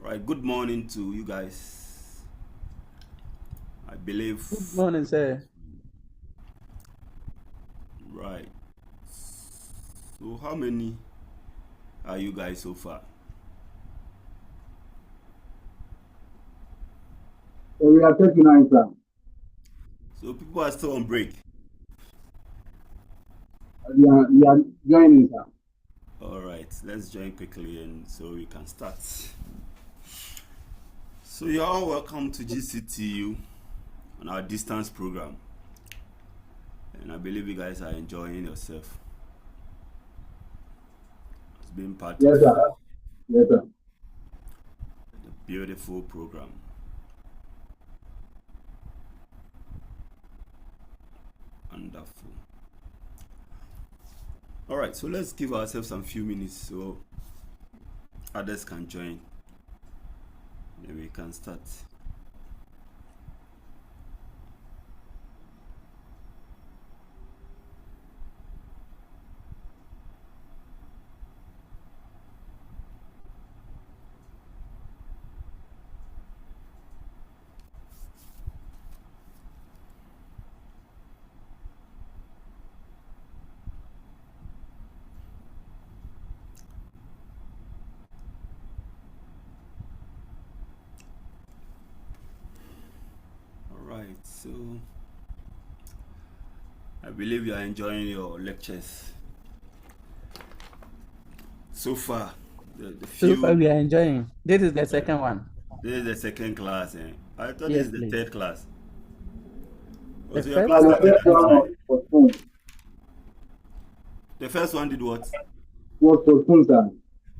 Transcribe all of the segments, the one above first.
Right, good morning to you guys. I believe, Good morning, sir. right. So, how many are you guys so far? So we are taking answer. So, people are still on break. We are joining, sir. All right, let's join quickly and so we can start. So, you're all welcome to GCTU on our distance program. And I believe you guys are enjoying yourself. It's been part Yes, of sir. Yes, sir. the beautiful program. Wonderful. All right, so let's give ourselves some few minutes so others can join. Then we can start. All right, so I believe you are enjoying your lectures so far. The So far, few, we are enjoying. This is the second one. this is the second class. I thought this Yes, is the please. third class. Oh, The so your first class The one, started first at this one time. was postponed. The first one did what? Was postponed, sir.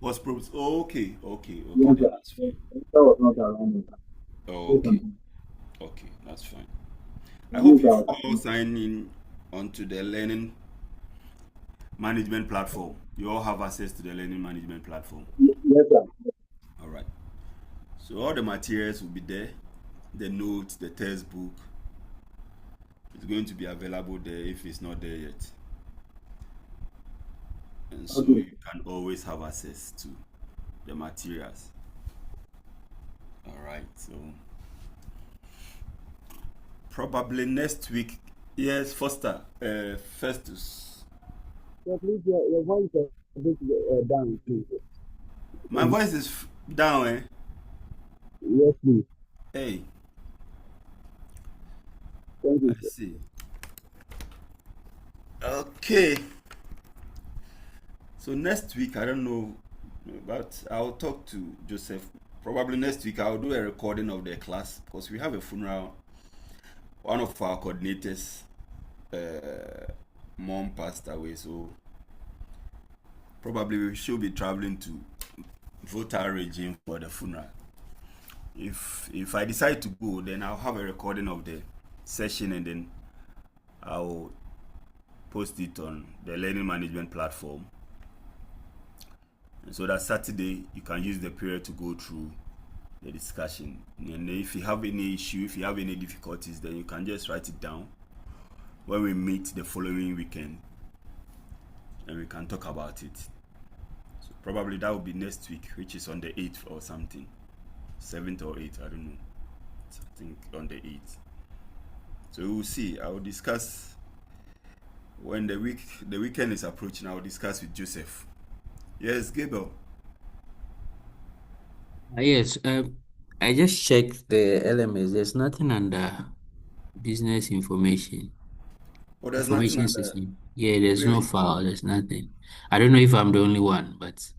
Was probed. Oh, okay. Yes, Then sir. that's Yes, fine. that was not around, sir. Oh, Yes, sir. okay, that's fine. I hope Yes, you've sir. all signed in onto the learning management platform. You all have access to the learning management platform. Yes, sir. All right. So all the materials will be there. The notes, the textbook. It's going to be available there if it's not there yet. And so Okay. you can always have access to the materials. All right. So probably next week. Yes, Foster. Festus. So please, your voice is a bit down, please. My voice is down, eh? Yes, please. Hey, Thank you, I sir. see. Okay. So next week, I don't know, but I'll talk to Joseph. Probably next week, I'll do a recording of the class because we have a funeral. One of our coordinators, mom passed away, so probably we should be traveling to voter regime for the funeral. If I decide to go, then I'll have a recording of the session and then I'll post it on the learning management platform. And so that Saturday you can use the period to go through the discussion. And if you have any issue, if you have any difficulties, then you can just write it down when we meet the following weekend and we can talk about it. So probably that will be next week, which is on the 8th or something. 7th or 8th, I don't know. I think on the 8th. So we'll see. I will discuss when the weekend is approaching. I will discuss with Joseph. Yes, Gabriel. Yes, I just checked the LMS. There's nothing under business Oh, there's nothing information under. system. Yeah, there's no Really? file. There's nothing. I don't know if I'm the only one, but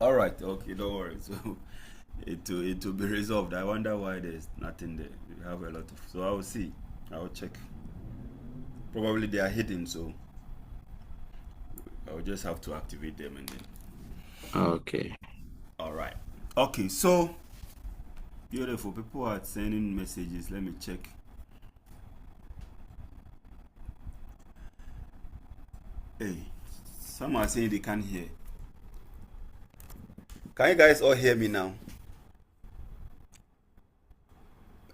All right. Okay. Don't worry. So it will be resolved. I wonder why there's nothing there. We have a lot of. So I will see. I will check. Probably they are hidden. So I will just have to activate them and then. okay. All right. Okay. So beautiful. People are sending messages. Let me check. Hey, some are saying they can't hear. Can you guys all hear me now?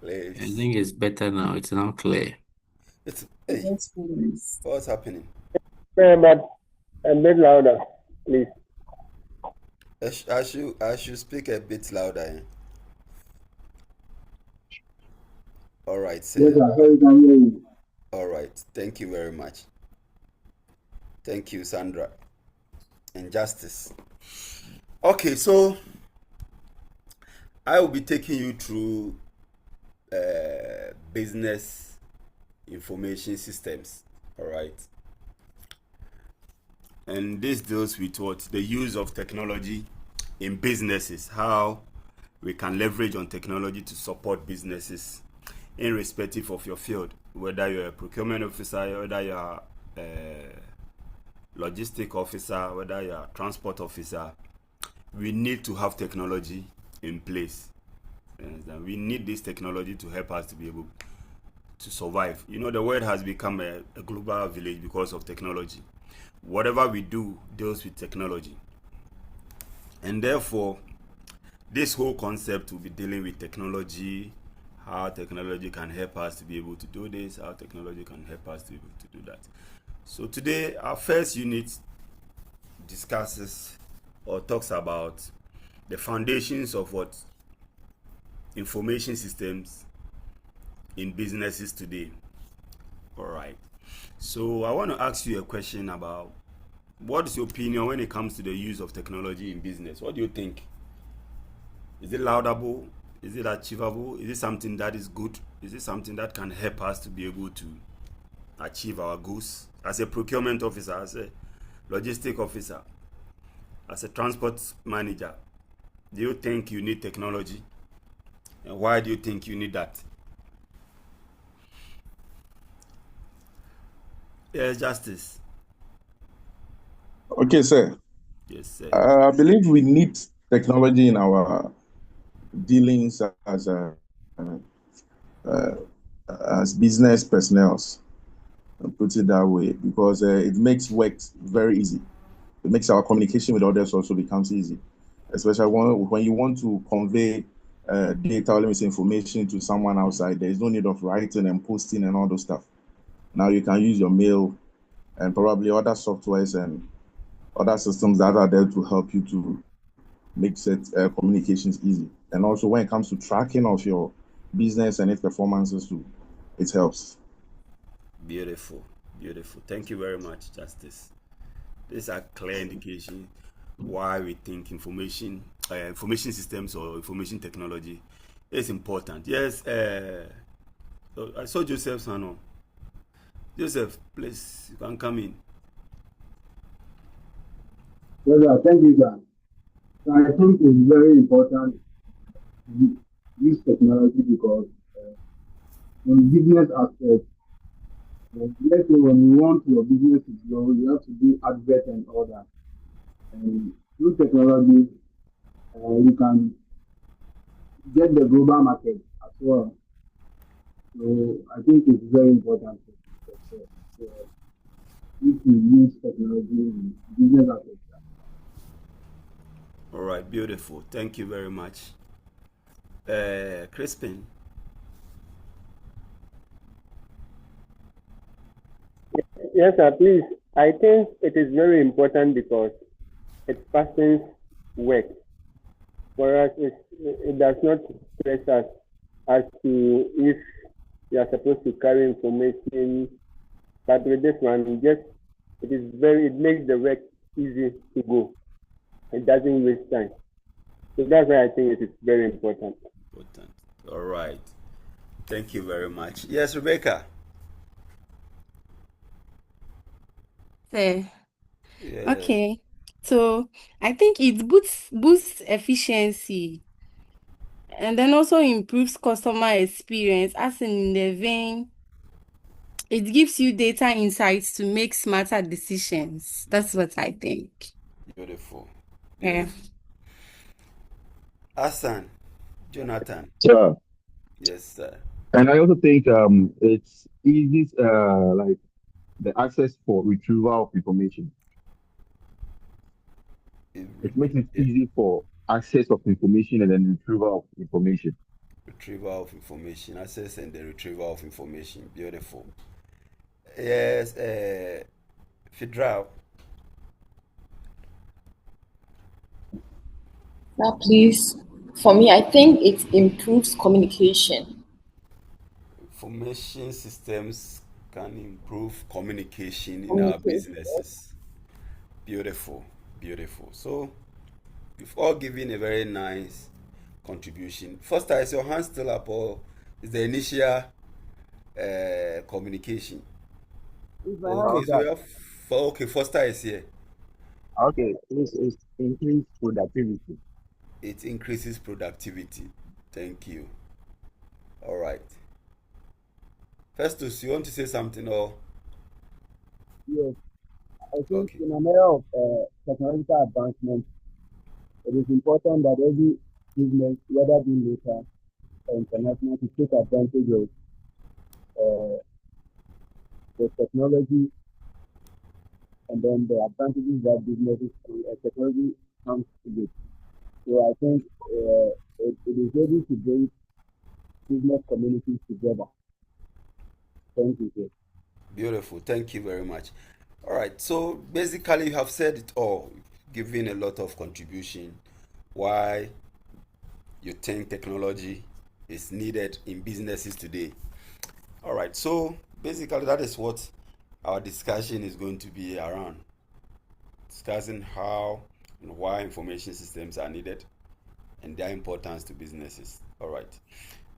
I Please. think it's better now. It's now clear. It's hey. Yes, please. What's happening? Yeah, but a bit louder, please. I should speak a bit louder. All right, Yes, sir. sir. Sorry, can hear you. All right. Thank you very much. Thank you, Sandra. And Justice. Okay, so I will be taking you through business information systems. All right. And this deals with what? The use of technology in businesses. How we can leverage on technology to support businesses irrespective of your field, whether you're a procurement officer, whether you're a logistic officer, whether you're a transport officer. We need to have technology in place. And we need this technology to help us to be able to survive. You know, the world has become a global village because of technology. Whatever we do deals with technology. And therefore, this whole concept will be dealing with technology, how technology can help us to be able to do this, how technology can help us to be able to do that. So today, our first unit discusses or talks about the foundations of what information systems in businesses today. All right. So I want to ask you a question about what is your opinion when it comes to the use of technology in business? What do you think? Is it laudable? Is it achievable? Is it something that is good? Is it something that can help us to be able to achieve our goals? As a procurement officer, as a logistic officer, as a transport manager, do you think you need technology? And why do you think you need that? Yes, Justice. Okay, sir. Yes, sir. I believe we need technology in our dealings as business personnel, put it that way, because it makes work very easy. It makes our communication with others also becomes easy, especially when you want to convey data or information to someone outside. There is no need of writing and posting and all those stuff. Now you can use your mail and probably other softwares and other systems that are there to help you to make set communications easy. And also when it comes to tracking of your business and its performances too, it helps. Beautiful. Beautiful. Thank you very much, Justice. This is a clear indication why we think information systems or information technology is important. Yes, I saw Joseph Sano. Joseph, please, you can come in. Yes, sir. Thank you, sir. So I think it's very important to use technology because in business aspect, let's say when you want your business to grow, you have to do advert and all that. And through technology, you can get the global market as well. So I think it's very important for you to use technology in business aspect. All right, beautiful. Thank you very much. Crispin. Yes, sir, please. I think it is very important because it fastens work. For us, it does not stress us as to if you are supposed to carry information. But with this one, it makes the work easy to go. It doesn't waste time. So that's why I think it is very important. Important. All right. Thank you very much. Yes, Rebecca. Say, Yeah. okay. So I think it boosts efficiency and then also improves customer experience, as in the vein, it gives you data insights to make smarter decisions. That's what I think. Beautiful. Yeah. Beautiful. Hassan, Jonathan. Sure. Yes, sir. And I also think it's easy, like the access for retrieval of information. It makes it Yeah. easy for access of information and then retrieval of information. Retrieval of information, access and the retrieval of information. Beautiful. Yes, Fidral. Now, please, for me, I think it improves communication. Information systems can improve communication in our Communication. businesses. Beautiful, beautiful. So you've all given a very nice contribution. Foster, is your hand still up, or is the initial communication? If I have Okay, so that, we have okay. Foster is here. okay, it's increase productivity. It increases productivity. Thank you. All right. Festus, you want to say something, or Yes, I think okay? in an era of technological advancement, it is important that every business, whether being local or international, to take advantage of uh, the technology and then the advantages that businesses technology comes with. So I think it is able to bring business communities together. Thank you, sir. Beautiful. Thank you very much. All right. So basically, you have said it all, giving a lot of contribution. Why you think technology is needed in businesses today. All right. So basically, that is what our discussion is going to be around, discussing how and why information systems are needed and their importance to businesses. All right.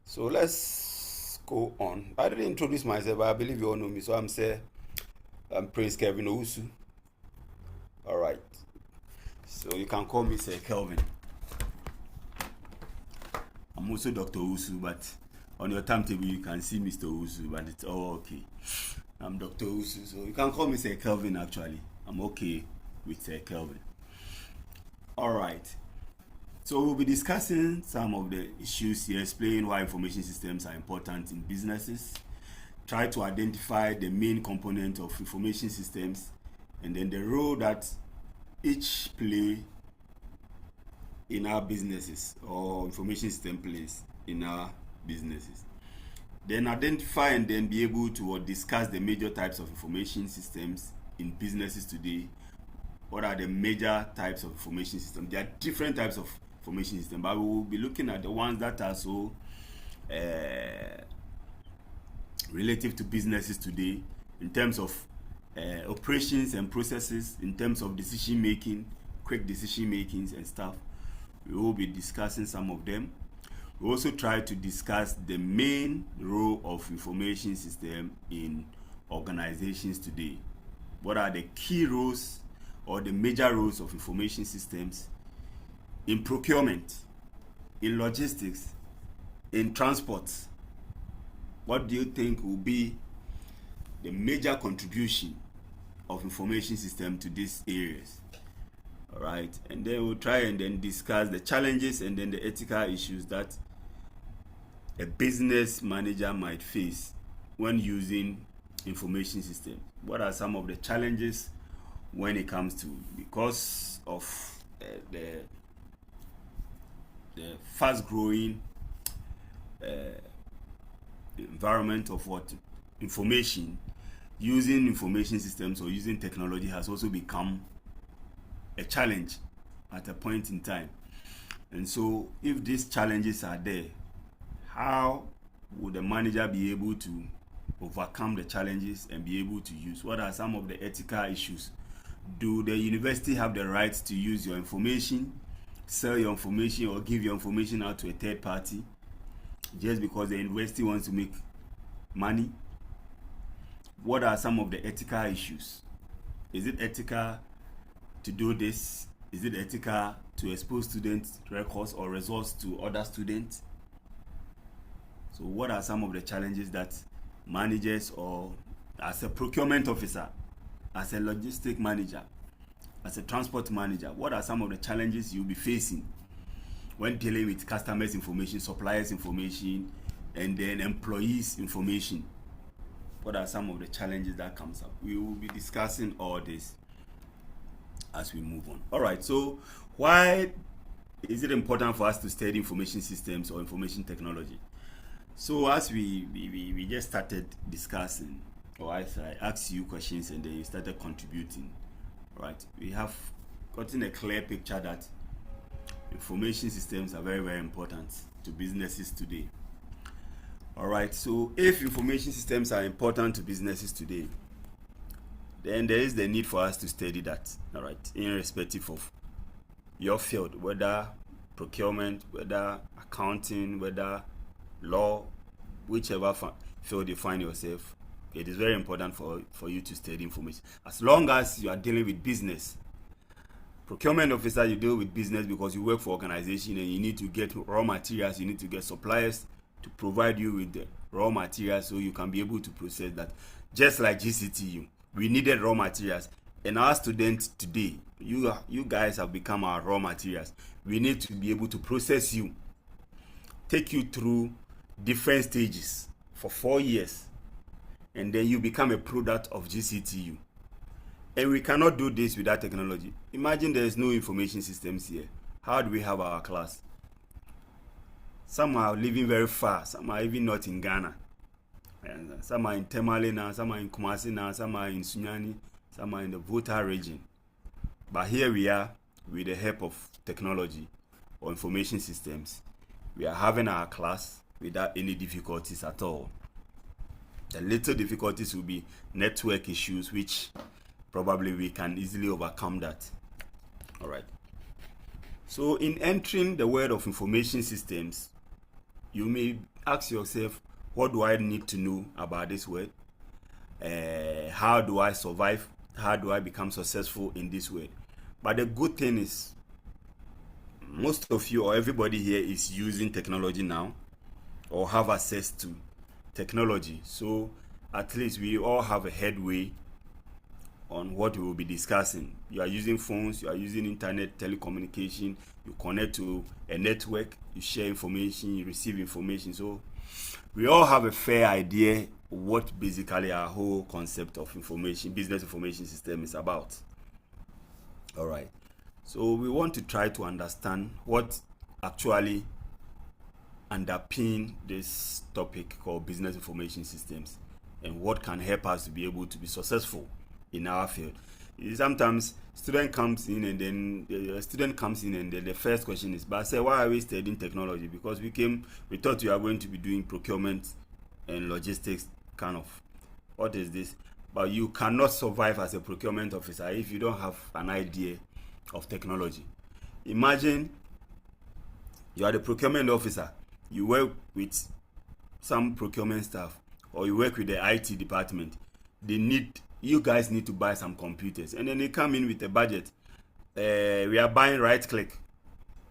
So let's go on. I didn't introduce myself, but I believe you all know me. So I'm Prince Kelvin Owusu. All right. So you can call me Sir Kelvin. I'm also Dr. Owusu, but on your timetable you can see Mr. Owusu, but it's all okay. I'm Dr. Owusu, so you can call me Sir Kelvin actually. I'm okay with Sir Kelvin. All right. So we'll be discussing some of the issues here, explain why information systems are important in businesses, try to identify the main component of information systems, and then the role that each play in our businesses, or information system plays in our businesses. Then identify and then be able to discuss the major types of information systems in businesses today. What are the major types of information systems? There are different types of information systems, but we will be looking at the ones that are so relative to businesses today in terms of operations and processes, in terms of decision making, quick decision makings and stuff. We will be discussing some of them. We also try to discuss the main role of information system in organizations today. What are the key roles or the major roles of information systems in procurement, in logistics, in transport? What do you think will be the major contribution of information system to these areas? All right, and then we'll try and then discuss the challenges and then the ethical issues that a business manager might face when using information systems. What are some of the challenges when it comes to, because of the fast growing environment of what information, using information systems or using technology has also become a challenge at a point in time. And so if these challenges are there, how would the manager be able to overcome the challenges and be able to use? What are some of the ethical issues? Do the university have the right to use your information, sell your information, or give your information out to a third party just because the university wants to make money? What are some of the ethical issues? Is it ethical to do this? Is it ethical to expose students' records or results to other students? So what are some of the challenges that managers, or as a procurement officer, as a logistic manager, as a transport manager, what are some of the challenges you'll be facing when dealing with customers' information, suppliers' information, and then employees' information? What are some of the challenges that comes up? We will be discussing all this as we move on. All right, so why is it important for us to study information systems or information technology? So as we just started discussing, or as I asked you questions and then you started contributing, right? We have gotten a clear picture that Information systems are very, very important to businesses today. All right, so if information systems are important to businesses today, then there is the need for us to study that, all right, irrespective of your field, whether procurement, whether accounting, whether law, whichever field you find yourself. It is very important for you to study information. As long as you are dealing with business, procurement officer, you deal with business because you work for organization and you need to get raw materials, you need to get suppliers to provide you with the raw materials so you can be able to process that. Just like GCTU, we needed raw materials, and our students today, you guys have become our raw materials. We need to be able to process you, take you through different stages for 4 years, and then you become a product of GCTU. And we cannot do this without technology. Imagine there is no information systems here. How do we have our class? Some are living very far, some are even not in Ghana. Some are in Temale now, some are in Kumasi now, some are in Sunyani, some are in the Volta region. But here we are with the help of technology or information systems. We are having our class without any difficulties at all. The little difficulties will be network issues, which probably we can easily overcome that. All right. So in entering the world of information systems, you may ask yourself, what do I need to know about this world? How do I survive? How do I become successful in this world? But the good thing is, most of you or everybody here is using technology now or have access to technology. So at least we all have a headway on what we will be discussing. You are using phones, you are using internet, telecommunication, you connect to a network, you share information, you receive information. So we all have a fair idea what basically our whole concept of information, business information system is about. All right. So we want to try to understand what actually underpin this topic called business information systems and what can help us to be able to be successful in our field. Sometimes student comes in and then the first question is, but say, why are we studying technology? Because we thought you are going to be doing procurement and logistics kind of. What is this? But you cannot survive as a procurement officer if you don't have an idea of technology. Imagine you are the procurement officer, you work with some procurement staff, or you work with the IT department. You guys need to buy some computers, and then they come in with a budget. We are buying right click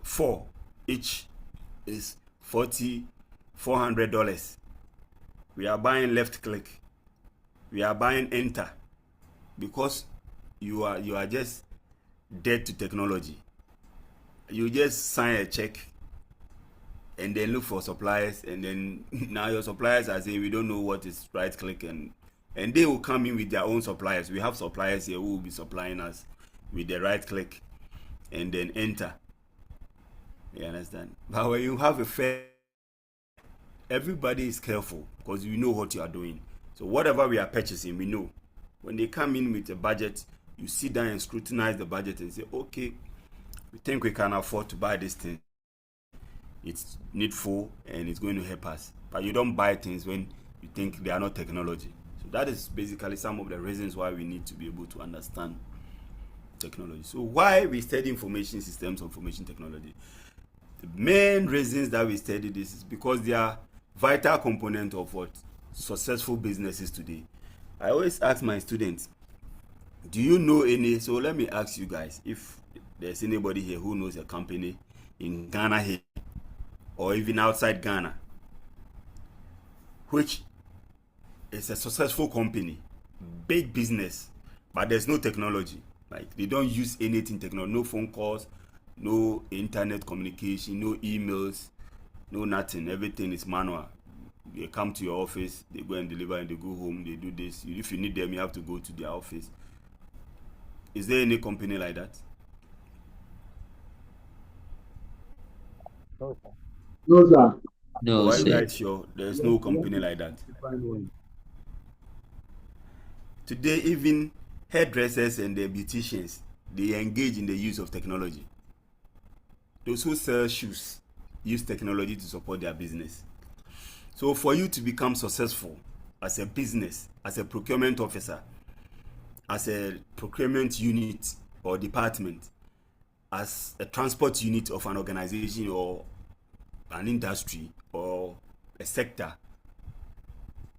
4 each is $400. We are buying left click, we are buying enter, because you are just dead to technology. You just sign a check and then look for suppliers, and then now your suppliers are saying we don't know what is right click, and they will come in with their own suppliers. We have suppliers here who will be supplying us with the right click and then enter. You understand? But when you have a fair, everybody is careful because you know what you are doing. So whatever we are purchasing, we know. When they come in with a budget, you sit down and scrutinize the budget and say, okay, we think we can afford to buy this thing. It's needful and it's going to help us. But you don't buy things when you think they are not technology. So that is basically some of the reasons why we need to be able to understand technology. So why we study information systems, information technology? The main reasons that we study this is because they are vital component of what successful businesses today. I always ask my students, do you know any? So let me ask you guys, if there's anybody here who knows a company in Ghana here or even outside Ghana which is a successful company, big business, but there's no technology. Like they don't use anything technology, no phone calls, no internet communication, no emails, no nothing. Everything is manual. They come to your office, they go and deliver, and they go home, they do this. If you need them, you have to go to their office. Is there any company like that? No, sir. No, Why are you sir. guys sure there's no company like that? Today, even hairdressers and the beauticians, they engage in the use of technology. those who sell shoes use technology to support their business. So for you to become successful as a business, as a procurement officer, as a procurement unit or department, as a transport unit of an organization or an industry or a sector,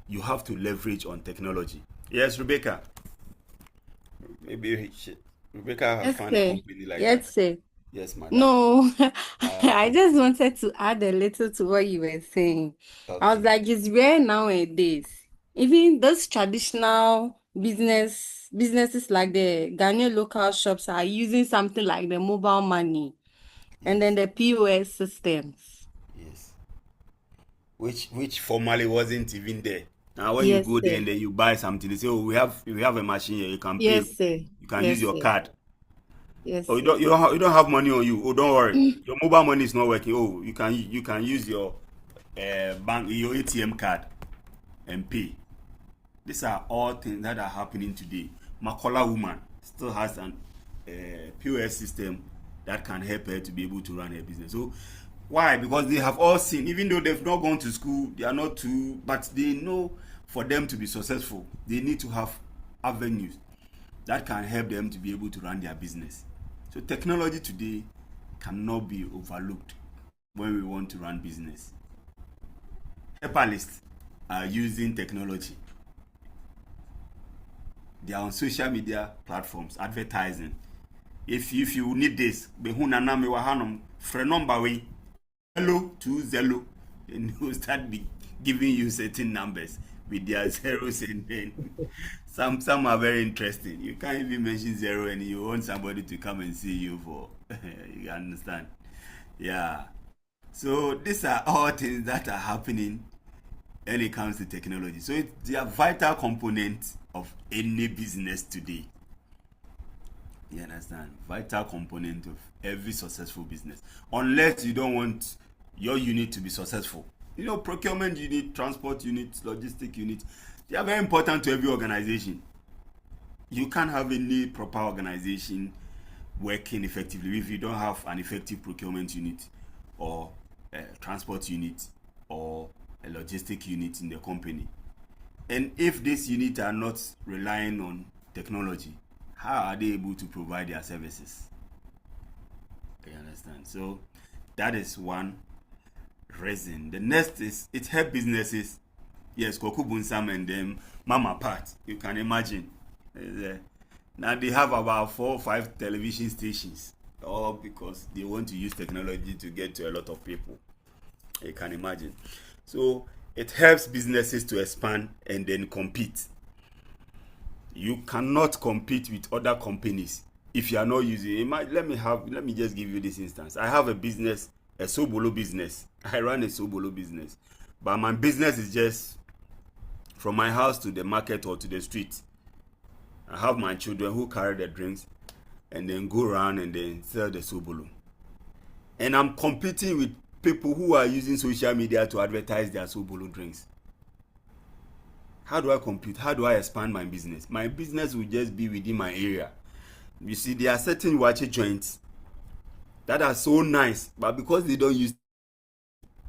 you have to leverage on technology. Yes, Rebecca. Maybe Rebecca has Yes, found a sir. company like Yes, that. sir. Yes, madam. No, Uh, I just wanted to add a little to what you were saying. I was okay. like, it's rare nowadays. Even those traditional businesses like the Ghanaian local shops are using something like the mobile money and then Yes. the POS systems. Yes. Which formerly wasn't even there. Now when you Yes, go there sir. and then you buy something, they say, "Oh, we have a machine here. You can pay. Yes, sir. You can use Yes, your sir. card. Yes, Oh, sir. you don't have money on you. Oh, don't worry. Your mobile money is not working. Oh, you can use your your ATM card and pay." These are all things that are happening today. Makola woman still has an POS system that can help her to be able to run her business. So why? Because they have all seen, even though they've not gone to school, they are not too, but they know for them to be successful, they need to have avenues that can help them to be able to run their business. So technology today cannot be overlooked when we want to run business. Helpalists are using technology. They are on social media platforms advertising. If you need this, behu nana me wa hanom frɛ number we hello to zelo, and he will start giving you certain numbers with their zeros, and then some are very interesting. You can't even mention zero and you want somebody to come and see you for you understand? Yeah. So these are all things that are happening when it comes to technology. So they are vital components of any business today. You understand? Vital component of every successful business. Unless you don't want your unit to be successful. You know, procurement unit, transport unit, logistic unit, they are very important to every organization. You can't have any proper organization working effectively if you don't have an effective procurement unit or a transport unit or a logistic unit in the company. And if these units are not relying on technology, how are they able to provide their services? You understand? So that is one reason. The next is it helps businesses. Yes, Kokubunsam and them Mama Pat. You can imagine. Now they have about 4 or 5 television stations, all because they want to use technology to get to a lot of people. You can imagine. So it helps businesses to expand and then compete. You cannot compete with other companies if you are not using. Let me just give you this instance. I have a business, a sobolo business. I run a sobolo business, but my business is just from my house to the market or to the street. I have my children who carry the drinks and then go around and then sell the sobolo. And I'm competing with people who are using social media to advertise their sobolo drinks. How do I compete? How do I expand my business? My business will just be within my area. You see, there are certain wache joints that are so nice, but because they don't use,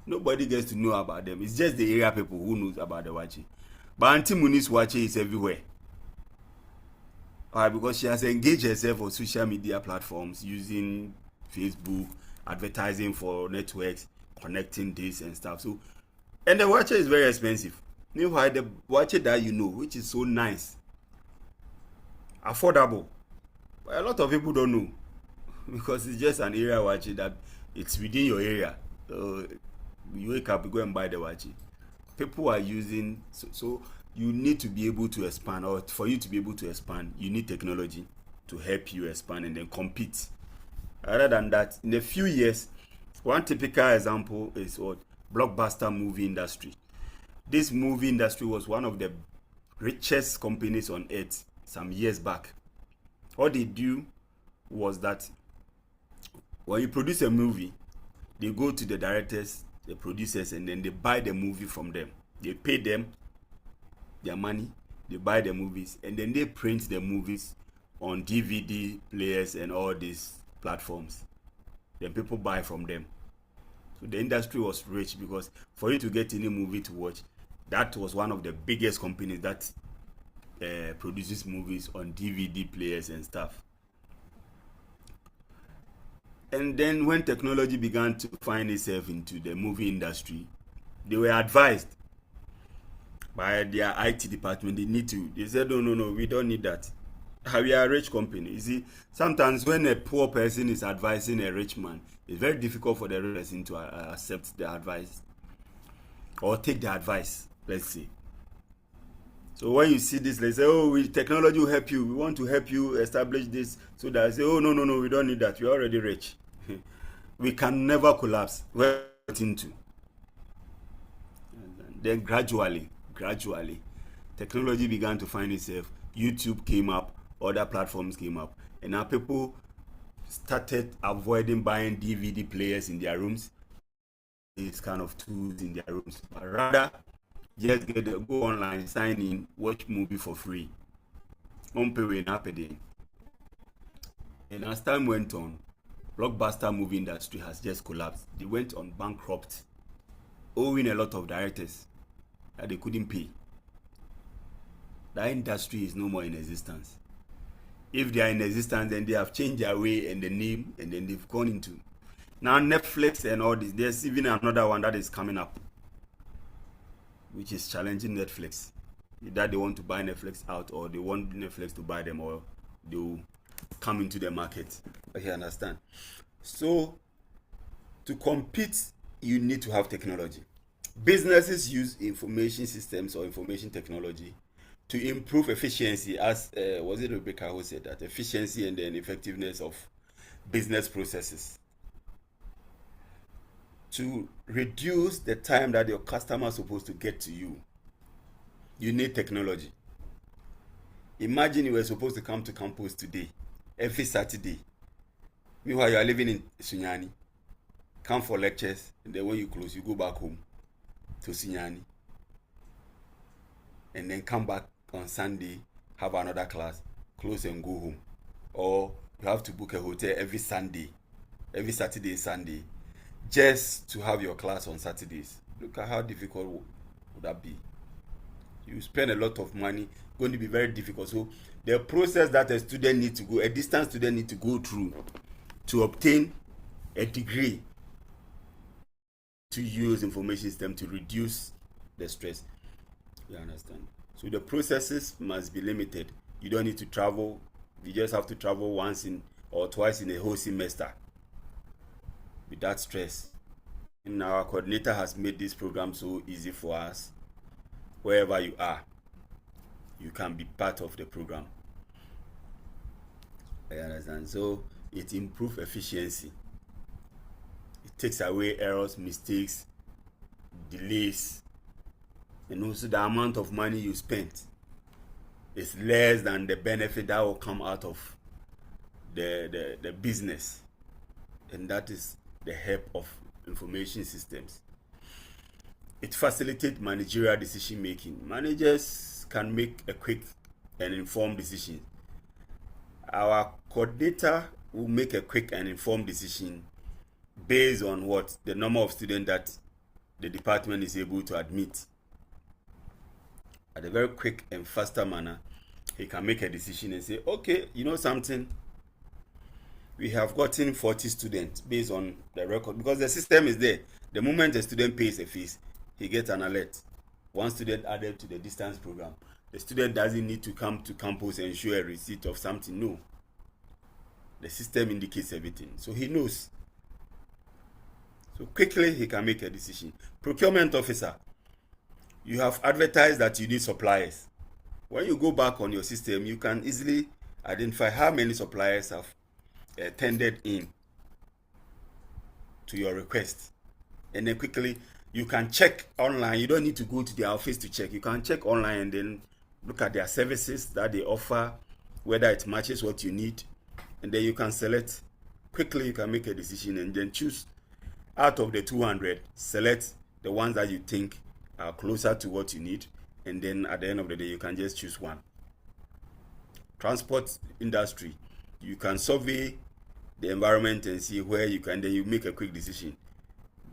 nobody gets to know about them. It's just the area people who knows about the wache. But Auntie Muni's wache is everywhere. Why? Because she has engaged herself on social media platforms using Facebook, advertising for networks, connecting this and stuff. So, and the watcher is very expensive. Meanwhile, the watcher that you know, which is so nice, affordable, but a lot of people don't know because it's just an area watcher that it's within your area. So you wake up, you go and buy the watcher. People are using so you need to be able to expand, or for you to be able to expand, you need technology to help you expand and then compete. Other than that, in a few years, one typical example is what blockbuster movie industry. This movie industry was one of the richest companies on earth some years back. What they do was that when you produce a movie, they go to the directors, the producers, and then they buy the movie from them. They pay them their money, they buy the movies, and then they print the movies on DVD players and all these platforms. then people buy from them. So the industry was rich because for you to get any movie to watch, that was one of the biggest companies that produces movies on DVD players and stuff. And then when technology began to find itself into the movie industry, they were advised by their IT department they said, no, we don't need that. We are a rich company. You see, sometimes when a poor person is advising a rich man, it's very difficult for the rich person to accept the advice or take the advice, let's say. So when you see this, they say, technology will help you. We want to help you establish this. So that I say, no, we don't need that. We're already rich. We can never collapse. We're into. Then gradually, technology began to find itself. YouTube came up, other platforms came up, and now people started avoiding buying DVD players in their rooms, these kind of tools in their rooms, but rather just go online, sign in, watch movie for free. On pay when happening. And as time went on, blockbuster movie industry has just collapsed. They went on bankrupt, owing a lot of directors that they couldn't pay. That industry is no more in existence. If they are in existence, then they have changed their way and the name, and then they've gone into. Now Netflix and all this, there's even another one that is coming up, which is challenging Netflix. Either they want to buy Netflix out, or they want Netflix to buy them, or they will come into the market. You understand? So to compete, you need to have technology. Businesses use information systems or information technology to improve efficiency, as was it Rebecca who said that? Efficiency and then effectiveness of business processes. To reduce the time that your customer is supposed to get to you, you need technology. Imagine you were supposed to come to campus today, every Saturday. Meanwhile, you are living in Sunyani. Come for lectures, and then when you close, you go back home to Sunyani. And then come back on Sunday, have another class, close and go home. Or you have to book a hotel every Sunday, every Saturday, Sunday, just to have your class on Saturdays. Look at how difficult would that be. You spend a lot of money, going to be very difficult. So the process that a student needs to go, a distance student needs to go through to obtain a degree, to use information system to reduce the stress. You understand? So the processes must be limited. You don't need to travel. You just have to travel once in or twice in a whole semester without stress. And our coordinator has made this program so easy for us. Wherever you are, you can be part of the program. I understand. So it improves efficiency. It takes away errors, mistakes, delays, and also the amount of money you spent is less than the benefit that will come out of the business. And that is the help of information systems. It facilitates managerial decision making. Managers can make a quick and informed decision. Our coordinator will make a quick and informed decision based on what the number of students that the department is able to admit. At a very quick and faster manner, he can make a decision and say, okay, you know something, we have gotten 40 students based on the record, because the system is there. The moment a student pays a fees, he gets an alert. One student added to the distance program. The student doesn't need to come to campus and show a receipt of something. No. The system indicates everything. So he knows. So quickly he can make a decision. Procurement officer. You have advertised that you need suppliers. When you go back on your system, you can easily identify how many suppliers have tendered in to your request. And then quickly you can check online. You don't need to go to their office to check. You can check online and then look at their services that they offer, whether it matches what you need. And then you can select. Quickly you can make a decision and then choose out of the 200, select the ones that you think are closer to what you need. And then at the end of the day, you can just choose one. Transport industry. You can survey the environment and see where you can, then you make a quick decision.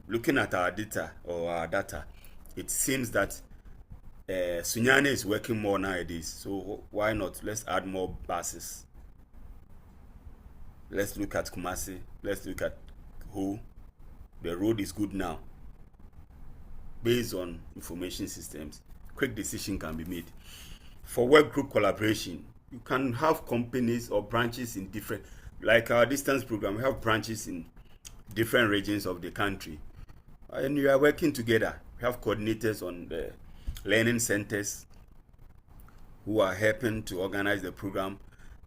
Looking at our data, it seems that Sunyani is working more nowadays. So why not? Let's add more buses. Let's look at Kumasi. Let's look at Ho. The road is good now. Based on information systems, quick decision can be made. For work group collaboration, you can have companies or branches in different, like our distance program, we have branches in different regions of the country. And you are working together. We have coordinators on the learning centers who are helping to organize the program.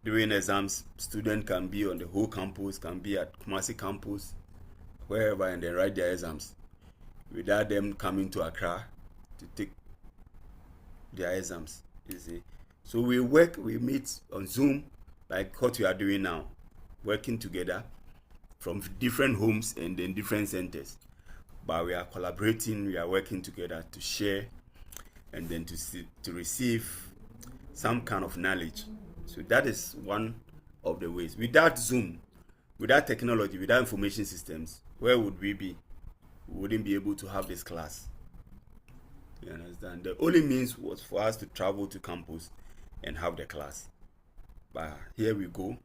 During exams, students can be on the whole campus, can be at Kumasi campus, wherever, and then write their exams without them coming to Accra to take their exams. You see, so we meet on Zoom, like what we are doing now, working together from different homes and then different centers. But we are collaborating, we are working together to share and then to receive some kind of knowledge. So that is one of the ways. Without Zoom, without technology, without information systems, where would we be? We wouldn't be able to have this class. You understand? The only means was for us to travel to campus and have the class. But here we go.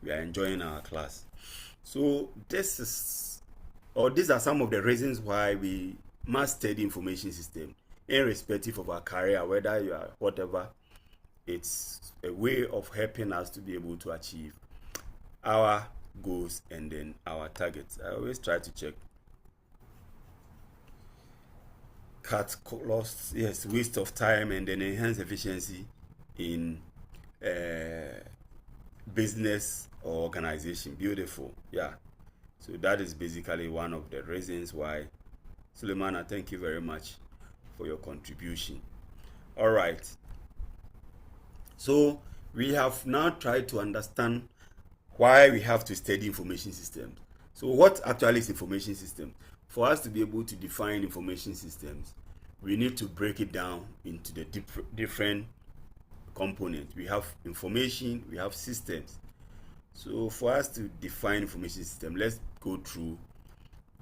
We are enjoying our class. So these are some of the reasons why we must study information system, irrespective of our career, whether you are whatever. It's a way of helping us to be able to achieve our goals and then our targets. I always try to check. Cut costs, yes, waste of time, and then enhance efficiency in business or organization. Beautiful, yeah. So that is basically one of the reasons why. Suleimana, thank you very much for your contribution. All right. So we have now tried to understand why we have to study information systems. So what actually is information system? For us to be able to define information systems, we need to break it down into the different components. We have information, we have systems. So for us to define information system, let's go through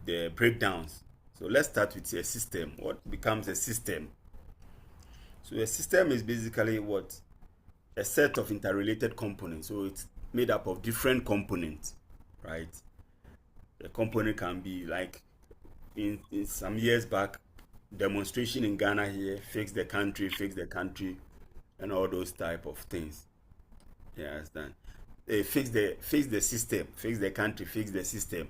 the breakdowns. So let's start with a system. What becomes a system? So a system is basically what? A set of interrelated components. So it's made up of different components, right? The component can be like in some years back, demonstration in Ghana here, fix the country, and all those type of things. You understand? Fix the system, fix the country, fix the system.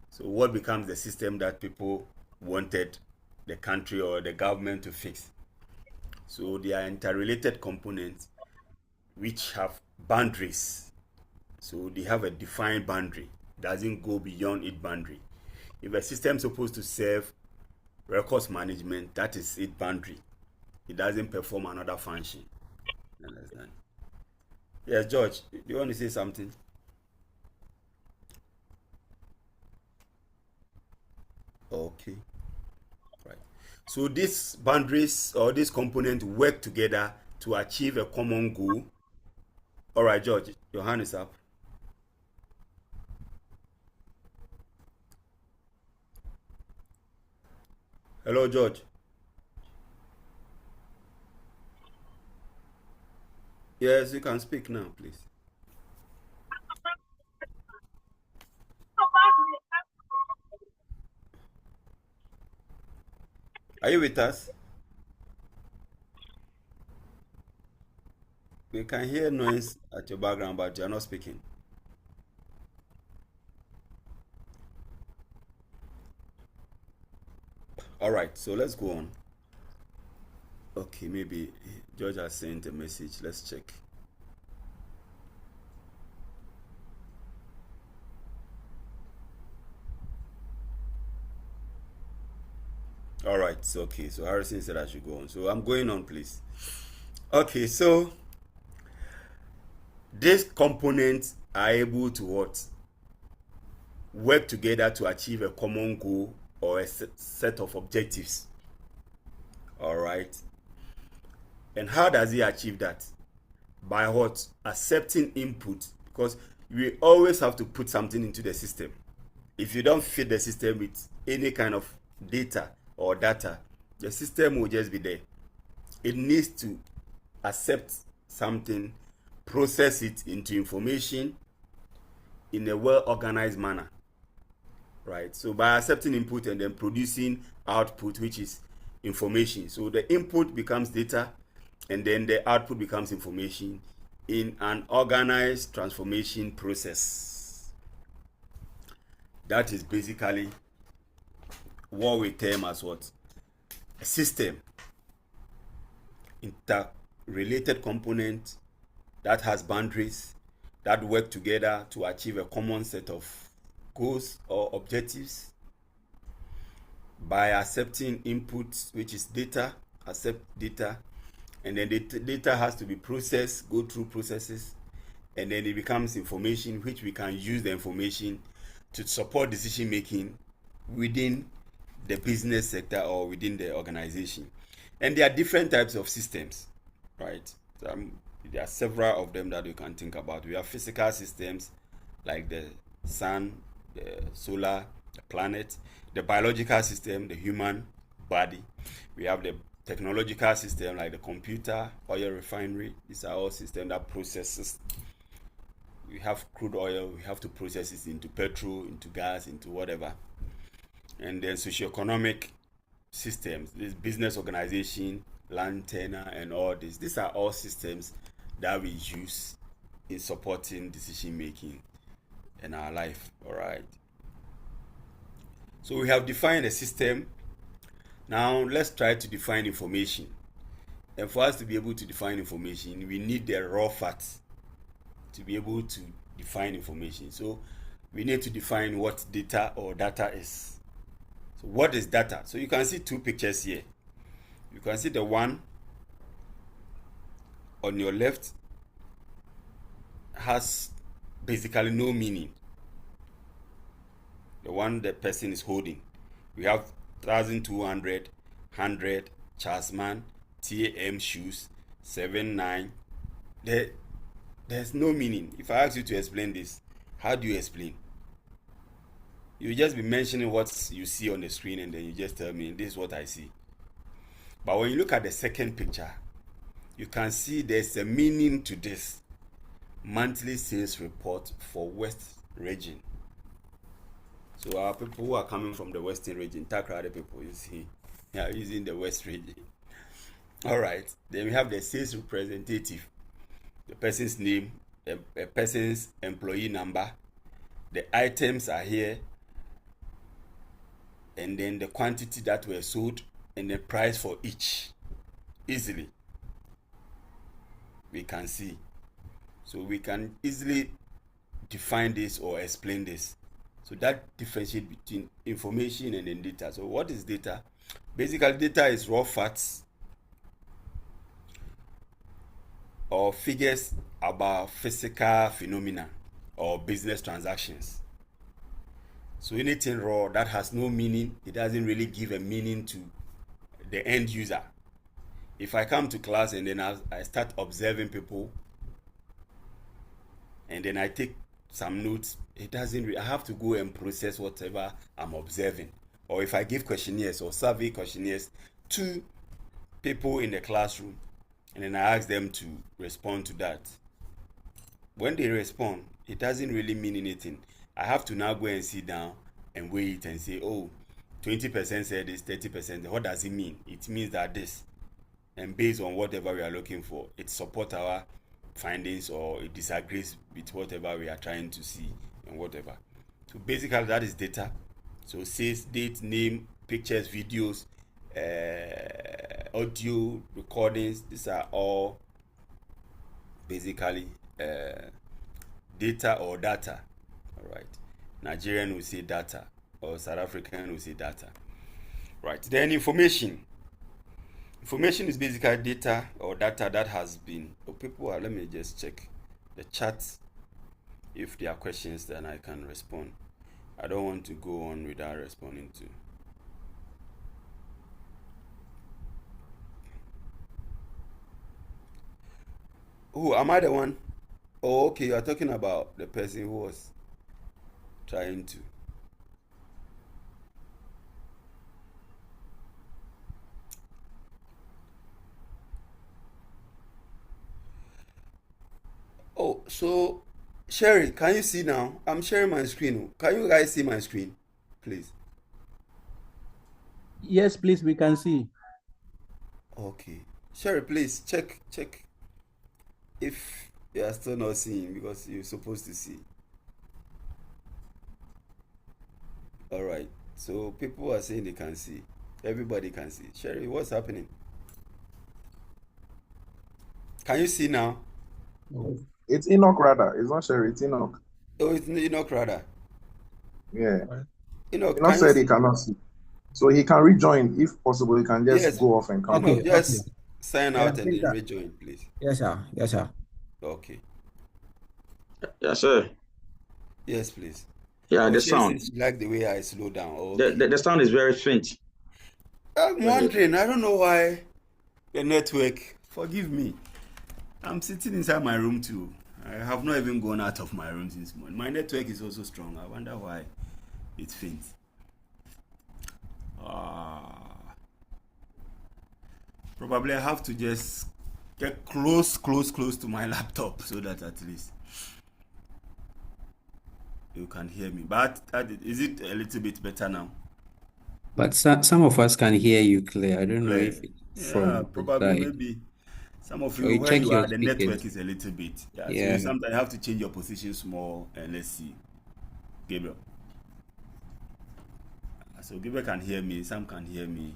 So what becomes the system that people wanted the country or the government to fix? So they are interrelated components which have boundaries. So they have a defined boundary, doesn't go beyond its boundary. If a system is supposed to serve records management, that is its boundary. It doesn't perform another function. You understand? Yes, George, do you want to say something? Okay. Right. So these boundaries or these components work together to achieve a common goal. All right, George, your hand is up. Hello, George. Yes, you can speak now, please. Are you with us? We can hear noise at your background, but you're not speaking. All right, so let's go on. Okay, maybe George has sent a message. Let's check. All right, so okay, so Harrison said I should go on. So I'm going on, please. Okay, so these components are able to what? Work together to achieve a common goal or a set of objectives. All right. And how does he achieve that? By what? Accepting input. Because we always have to put something into the system. If you don't feed the system with any kind of data or data, the system will just be there. It needs to accept something, process it into information in a well-organized manner, right? So by accepting input and then producing output, which is information. So the input becomes data, and then the output becomes information in an organized transformation process. That is basically what we term as what? A system. Interrelated component that has boundaries that work together to achieve a common set of goals or objectives. By accepting inputs, which is data, accept data, and then the data has to be processed, go through processes, and then it becomes information, which we can use the information to support decision making within the business sector or within the organization. And there are different types of systems, right? There are several of them that you can think about. We have physical systems like the sun, the solar, the planet, the biological system, the human body. We have the technological system like the computer, oil refinery. These are all systems that processes. We have crude oil, we have to process it into petrol, into gas, into whatever. And then socioeconomic systems, this business organization, land tenure, and all this. These are all systems that we use in supporting decision making in our life. All right. So we have defined a system. Now let's try to define information. And for us to be able to define information, we need the raw facts to be able to define information. So we need to define what data or data is. So what is data? So you can see two pictures here. You can see the one on your left has basically no meaning. The one the person is holding. We have 1200, 100, Chasman, TAM shoes, 79. There's no meaning. If I ask you to explain this, how do you explain? You just be mentioning what you see on the screen and then you just tell me this is what I see. But when you look at the second picture, you can see there's a meaning to this. Monthly sales report for West region. So our people who are coming from the Western region, Takrade people, you see, they are using the West region. All right. Then we have the sales representative, the person's name, a person's employee number. The items are here, and then the quantity that were sold and the price for each. Easily we can see. So we can easily define this or explain this. So that differentiates between information and then data. So what is data? Basically, data is raw facts or figures about physical phenomena or business transactions. So anything raw that has no meaning, it doesn't really give a meaning to the end user. If I come to class and then I start observing people and then I take some notes, it doesn't. I have to go and process whatever I'm observing. Or if I give questionnaires or survey questionnaires to people in the classroom, and then I ask them to respond to that. When they respond, it doesn't really mean anything. I have to now go and sit down and wait and say, oh, 20% said this, 30%. What does it mean? It means that this. And based on whatever we are looking for, it supports our findings or it disagrees with whatever we are trying to see and whatever. So basically that is data. So says date, name, pictures, videos, audio recordings. These are all basically data or data. All right. Nigerian will say data or South African will say data. Right. Then information. Information is basically data or data that has been. Oh, people are. Let me just check the chat. If there are questions, then I can respond. I don't want to go on without responding to. Oh, am I the one? Oh, okay, you are talking about the person who was trying to. Oh, so Sherry, can you see now? I'm sharing my screen. Can you guys see my screen, please? Yes, please, we can see. Okay. Sherry, please check if you are still not seeing because you're supposed to see. All right. So people are saying they can see. Everybody can see. Sherry, what's happening? Can you see now? It's Enoch rather. It's not Sherry. It's Enoch. Oh, it's Enoch rather. Yeah. Enoch, Enoch can you said he see? cannot see. So he can rejoin if possible. He can just Yes. go off and come back. Enoch, Okay, okay. just sign Yeah, out and please, then rejoin, please. yes, sir. Yes, sir. Okay. Yes, sir. Yes, please. Yeah, Oh, the Sherry sound. says she like the way I slow down. The, Okay. the, the sound is very faint. I'm Very- wondering. I don't know why the network. Forgive me. I'm sitting inside my room too. I have not even gone out of my room since morning. My network is also strong. I wonder why it's faint. Probably I have to just get close to my laptop so that at least you can hear me. But is it a little bit better now? But some of us can hear you clear. I don't know Clear. if it's Yeah, from the probably side. maybe some of Or you you where check you your are, the network speakers. is a little bit. Yeah, so you Yeah. sometimes have to change your position small and let's see. Gabriel. So Gabriel can hear me, some can hear me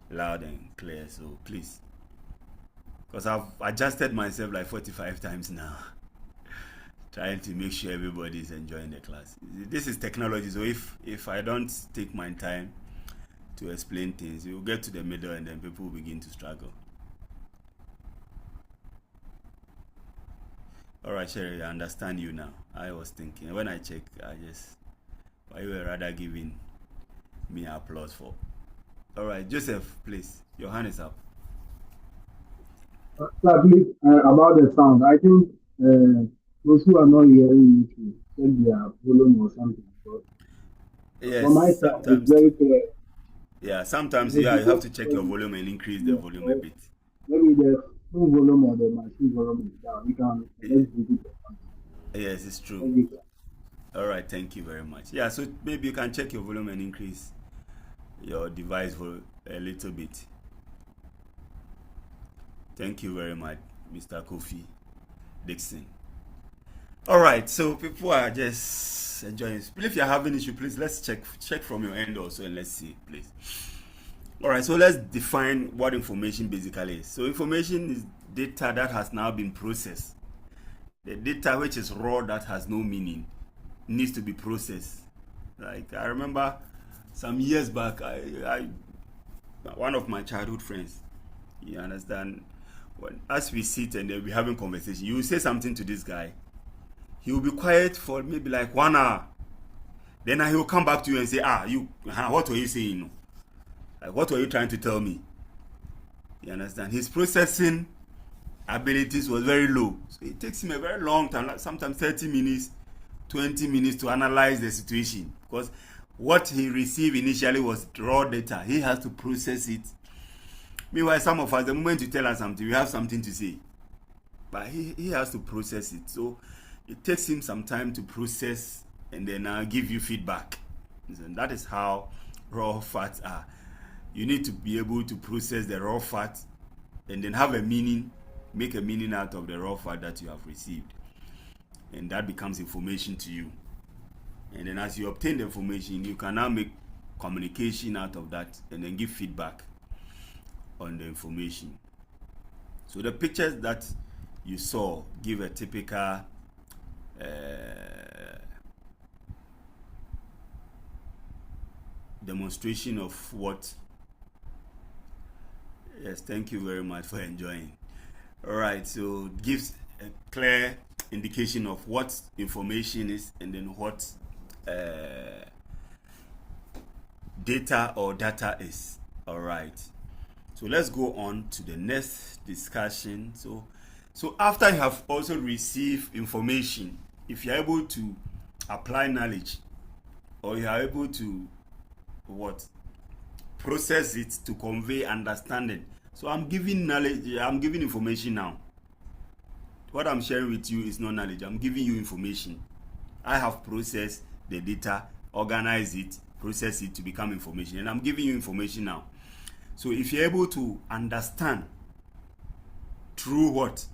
loud and clear. So please. Because I've adjusted myself like 45 times now. Trying to make sure everybody is enjoying the class. This is technology, so if I don't take my time to explain things, you'll get to the middle and then people will begin to struggle. All right, Sherry, I understand you now. I was thinking when I check, why you were rather giving me applause for. All right, Joseph, please, your hand is up. So at least about the sound, I think those who are not hearing you should check their volume or something. But Yes, from my side, it's sometimes. very clear. Yeah, sometimes Maybe you have to check your maybe, volume and increase the volume a bit. maybe the full volume or the machine volume is down. You can let's do it. Yes, it's true. Thank you, sir. All right, thank you very much. Yeah, so maybe you can check your volume and increase your device for a little bit. Thank you very much, Mr. Kofi Dixon. All right, so people are just enjoying. If you're having issue, please let's check from your end also and let's see, please. All right, so let's define what information basically is. So information is data that has now been processed. The data which is raw that has no meaning needs to be processed. Like I remember some years back, I one of my childhood friends, you understand, as we sit and then we're having conversation, you will say something to this guy, he will be quiet for maybe like 1 hour, then he will come back to you and say, what were you saying? Like, what were you trying to tell me? You understand? His processing abilities was very low, so it takes him a very long time, like sometimes 30 minutes 20 minutes to analyze the situation, because what he received initially was raw data. He has to process it. Meanwhile, some of us, the moment you tell us something, we have something to say, but he has to process it. So it takes him some time to process and then give you feedback. And that is how raw fats are. You need to be able to process the raw fat and then have a meaning, make a meaning out of the raw fat that you have received, and that becomes information to you. And then as you obtain the information, you can now make communication out of that and then give feedback on the information. So the pictures that you saw give a typical demonstration of what. Yes, thank you very much for enjoying. All right, so it gives a clear indication of what information is and then what data or data is. All right, so let's go on to the next discussion. So So after you have also received information, if you're able to apply knowledge, or you are able to what process it to convey understanding. So I'm giving knowledge, I'm giving information now. What I'm sharing with you is not knowledge, I'm giving you information. I have processed the data, organize it, process it to become information, and I'm giving you information now. So if you're able to understand through what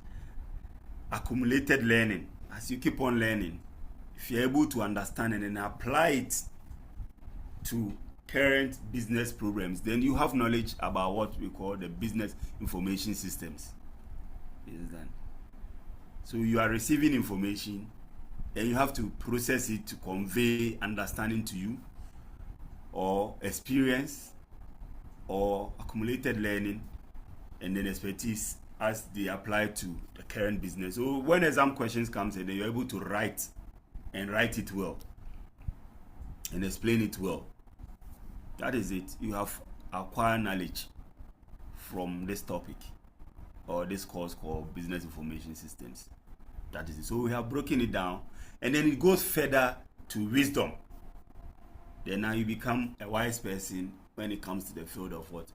accumulated learning, as you keep on learning, if you're able to understand and then apply it to current business programs, then you have knowledge about what we call the business information systems. So you are receiving information, and you have to process it to convey understanding to you, or experience, or accumulated learning, and then expertise as they apply to the current business. So when exam questions comes in, then you're able to write it well and explain it well. That is it. You have acquired knowledge from this topic, or this course called Business Information Systems. That is it. So we have broken it down, and then it goes further to wisdom. Then now you become a wise person when it comes to the field of what?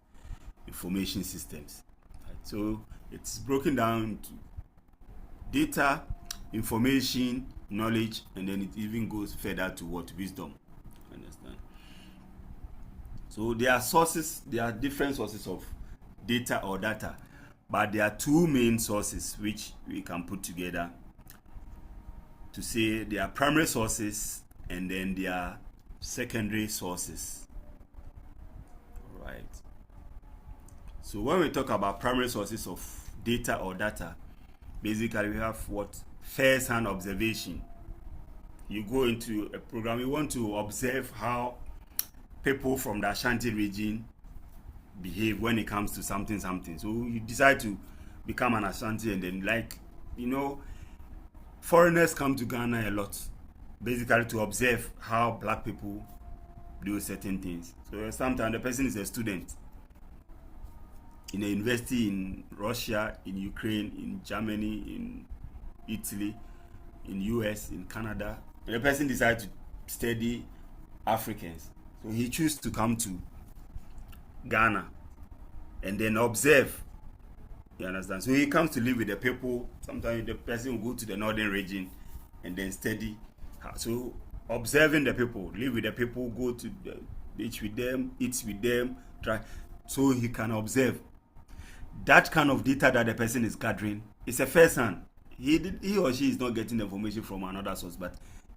Information systems. Right. So it's broken down to data, information, knowledge, and then it even goes further to what? Wisdom. Understand? So there are sources, there are different sources of data or data, but there are two main sources which we can put together to say there are primary sources and then there are secondary sources. All right. So when we talk about primary sources of data or data, basically we have what? First-hand observation. You go into a program, you want to observe how people from the Ashanti region behave when it comes to something. So you decide to become an Ashanti, and then foreigners come to Ghana a lot, basically to observe how black people do certain things. So sometimes the person is a student in a university in Russia, in Ukraine, in Germany, in Italy, in US, in Canada, and the person decides to study Africans. So he chooses to come to Ghana and then observe. You understand? So he comes to live with the people. Sometimes the person will go to the northern region and then study. So observing the people, live with the people, go to the beach with them, eat with them, try. So he can observe. That kind of data that the person is gathering is a first hand. He or she is not getting the information from another source, but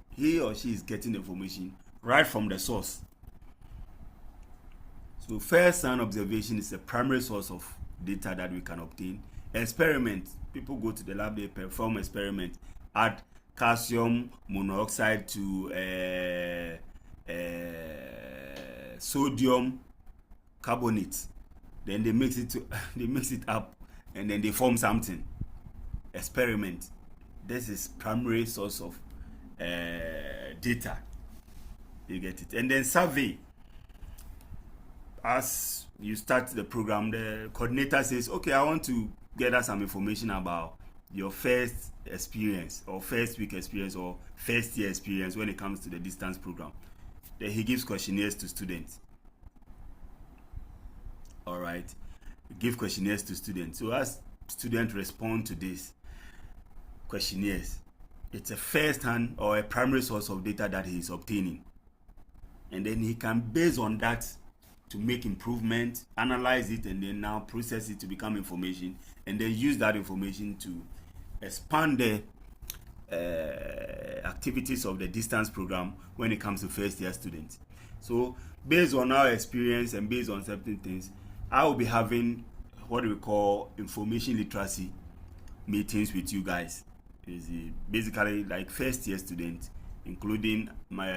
he or she is getting the information right from the source. So first-hand observation is a primary source of data that we can obtain. Experiment. People go to the lab, they perform experiment, add calcium monoxide to sodium carbonate. Then they mix it up, and then they form something. Experiment. This is primary source of data. You get it. And then survey. As you start the program, the coordinator says, okay, I want to gather some information about your first experience, or first week experience, or first year experience when it comes to the distance program. Then he gives questionnaires to students. All right. Give questionnaires to students. So as students respond to these questionnaires, it's a first-hand or a primary source of data that he is obtaining. And then he can, based on that, to make improvement, analyze it, and then now process it to become information, and then use that information to expand the activities of the distance program when it comes to first year students. So based on our experience and based on certain things, I will be having what we call information literacy meetings with you guys. Is basically like first year students, including my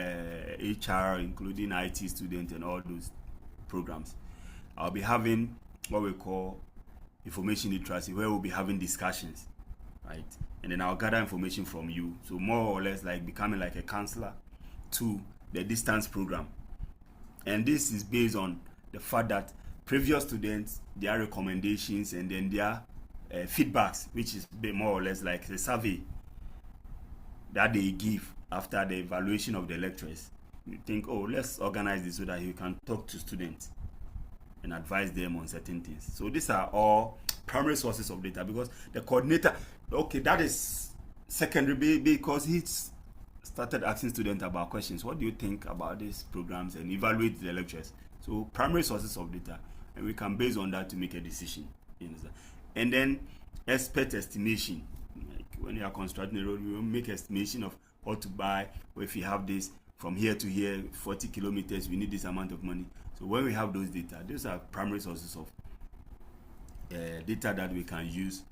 HR, including IT students, and all those programs. I'll be having what we call information literacy, where we'll be having discussions, right? And then I'll gather information from you. So more or less like becoming like a counselor to the distance program. And this is based on the fact that previous students, their recommendations, and then their feedbacks, which is more or less like a survey that they give after the evaluation of the lecturers. You think, oh, let's organize this so that you can talk to students and advise them on certain things. So these are all primary sources of data, because the coordinator, okay, that is secondary, because he's started asking students about questions. What do you think about these programs, and evaluate the lectures? So primary sources of data, and we can base on that to make a decision. You understand? And then expert estimation. Like when you are constructing a road, we will make estimation of what to buy, or if you have this from here to here, 40 kilometers, we need this amount of money. So when we have those data, those are primary sources of data that we can use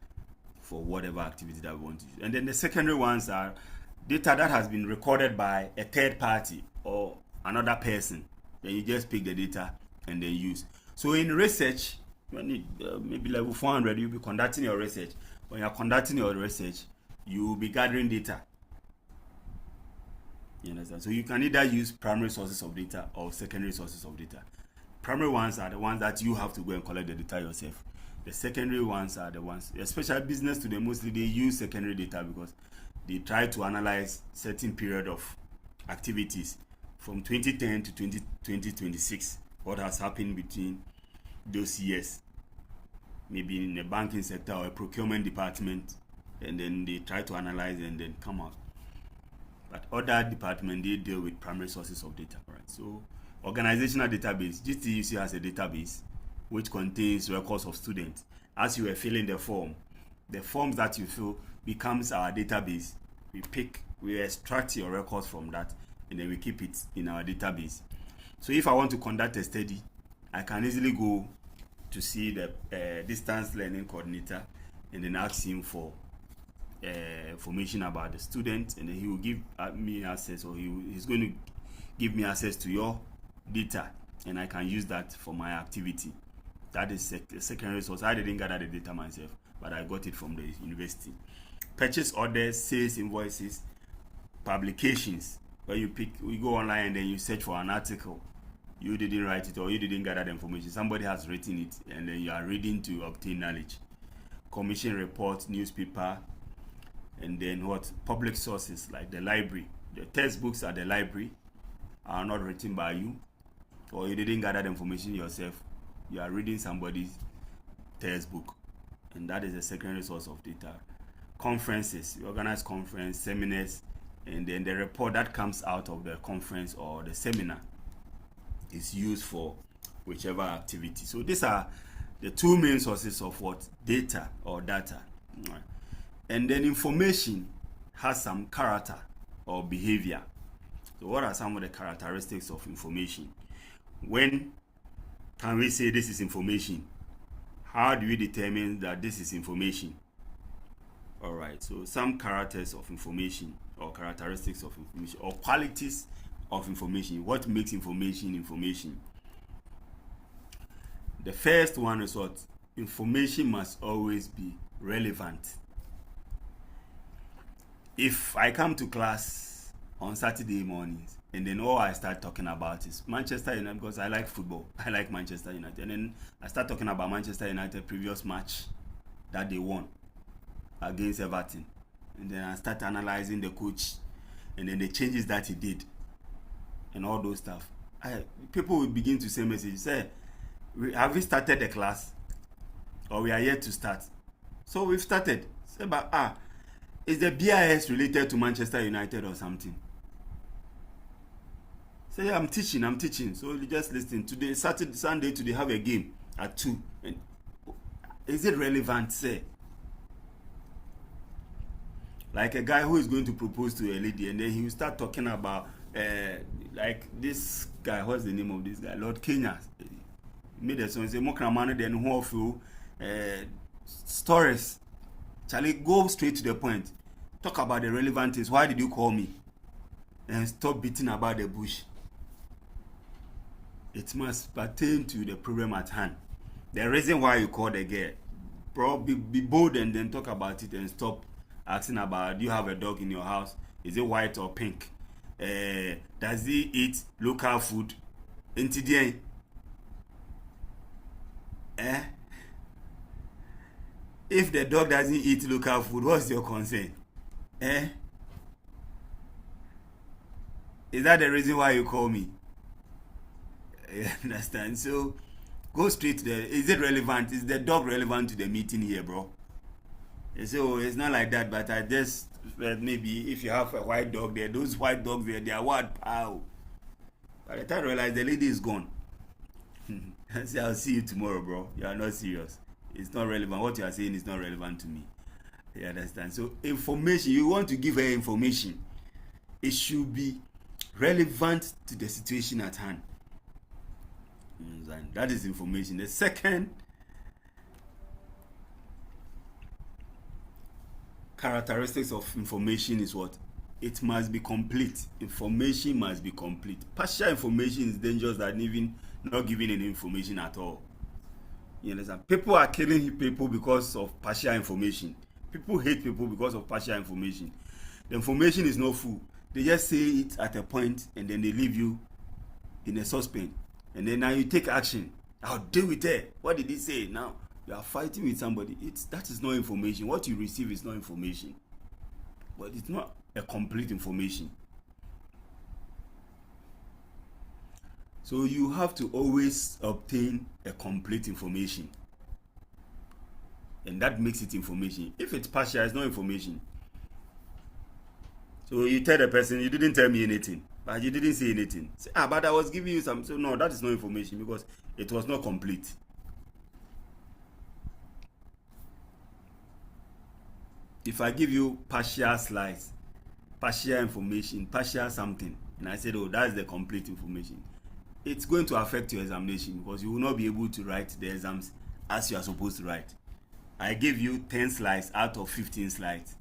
for whatever activity that we want to use. And then the secondary ones are data that has been recorded by a third party or another person. Then you just pick the data and then use. So in research, when it, maybe level 400, you'll be conducting your research. When you're conducting your research, you will be gathering data. You understand? So you can either use primary sources of data or secondary sources of data. Primary ones are the ones that you have to go and collect the data yourself. The secondary ones are the ones, especially business today, mostly they use secondary data because they try to analyze certain period of activities from 2010 to 2026. What has happened between those years, maybe in the banking sector or a procurement department, and then they try to analyze and then come out. But other departments, they deal with primary sources of data, right? So organizational database, GTUC has a database which contains records of students. As you were filling the forms that you fill becomes our database. We extract your records from that, and then we keep it in our database. So if I want to conduct a study, I can easily go to see the distance learning coordinator and then ask him for information about the student, and then he will give me access, or he's going to give me access to your data, and I can use that for my activity. That is secondary source. I didn't gather the data myself, but I got it from the university. Purchase orders, sales invoices, publications. Where you go online and then you search for an article. You didn't write it or you didn't gather the information. Somebody has written it, and then you are reading to obtain knowledge. Commission reports, newspaper, and then what? Public sources like the library. The textbooks at the library are not written by you, or you didn't gather the information yourself. You are reading somebody's textbook, and that is a secondary source of data. Conferences, you organize conference, seminars, and then the report that comes out of the conference or the seminar is used for whichever activity. So these are the two main sources of what? Data or data. Right. And then information has some character or behavior. So what are some of the characteristics of information? When can we say this is information? How do we determine that this is information? All right, so some characters of information or characteristics of information or qualities of information. What makes information information? The first one is what? Information must always be relevant. If I come to class on Saturday mornings and then all I start talking about is Manchester United, because I like football, I like Manchester United, and then I start talking about Manchester United previous match that they won against Everton, and then I start analyzing the coach and then the changes that he did and all those stuff. People will begin to send messages, say, have we started the class, or we are yet to start? So we've started. Say, but is the BIS related to Manchester United or something? Say, I'm teaching. So you just listen. Today, Sunday, they have a game at 2. And is it relevant, say? Like a guy who is going to propose to a lady, and then he will start talking about like this guy. What's the name of this guy? Lord Kenya. He made a song. Say, "Mokramane then who of you stories." Charlie, go straight to the point. Talk about the relevant things. Why did you call me? And stop beating about the bush. It must pertain to the problem at hand. The reason why you called the girl. Bro, be bold and then talk about it and stop asking about, do you have a dog in your house? Is it white or pink? Does he eat local food? If the dog doesn't eat local food, what's your concern? Eh? Is that the reason why you call me? You understand? So go straight to the. Is it relevant? Is the dog relevant to the meeting here, bro? So it's not like that, but I just maybe if you have a white dog there, those white dogs there, they are what? Pow. By the time I realize the lady is gone, I say, I'll see you tomorrow, bro. You are not serious. It's not relevant. What you are saying is not relevant to me. You understand? So information, you want to give her information, it should be relevant to the situation at hand. And that is information. The second characteristics of information is what? It must be complete. Information must be complete. Partial information is dangerous than even not giving any information at all. You understand? People are killing people because of partial information. People hate people because of partial information. The information is not full. They just say it at a point and then they leave you in a suspense. And then now you take action. I'll deal with it. What did he say? Now you are fighting with somebody. That is not information. What you receive is not information. But it's not a complete information. So you have to always obtain a complete information. And that makes it information. If it's partial, it's not information. So you tell the person, you didn't tell me anything, but you didn't say anything. Say, but I was giving you some. So no, that is not information because it was not complete. If I give you partial slides, partial information, partial something, and I said, oh, that's the complete information, it's going to affect your examination because you will not be able to write the exams as you are supposed to write. I gave you 10 slides out of 15 slides.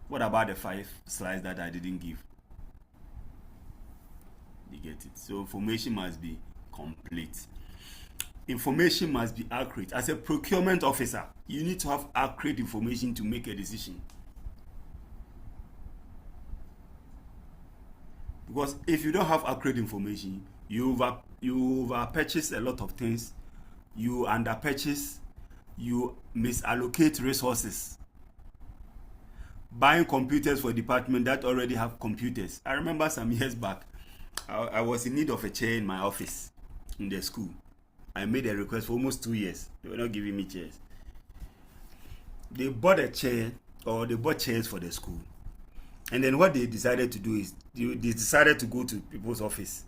What about the 5 slides that I didn't give? You get it? So information must be complete. Information must be accurate. As a procurement officer, you need to have accurate information to make a decision. Because if you don't have accurate information, you over purchase a lot of things, you under purchase, you misallocate resources. Buying computers for a department that already have computers. I remember some years back, I was in need of a chair in my office in the school. I made a request for almost 2 years. They were not giving me chairs. They bought a chair, or they bought chairs for the school. And then what they decided to do is, they decided to go to people's office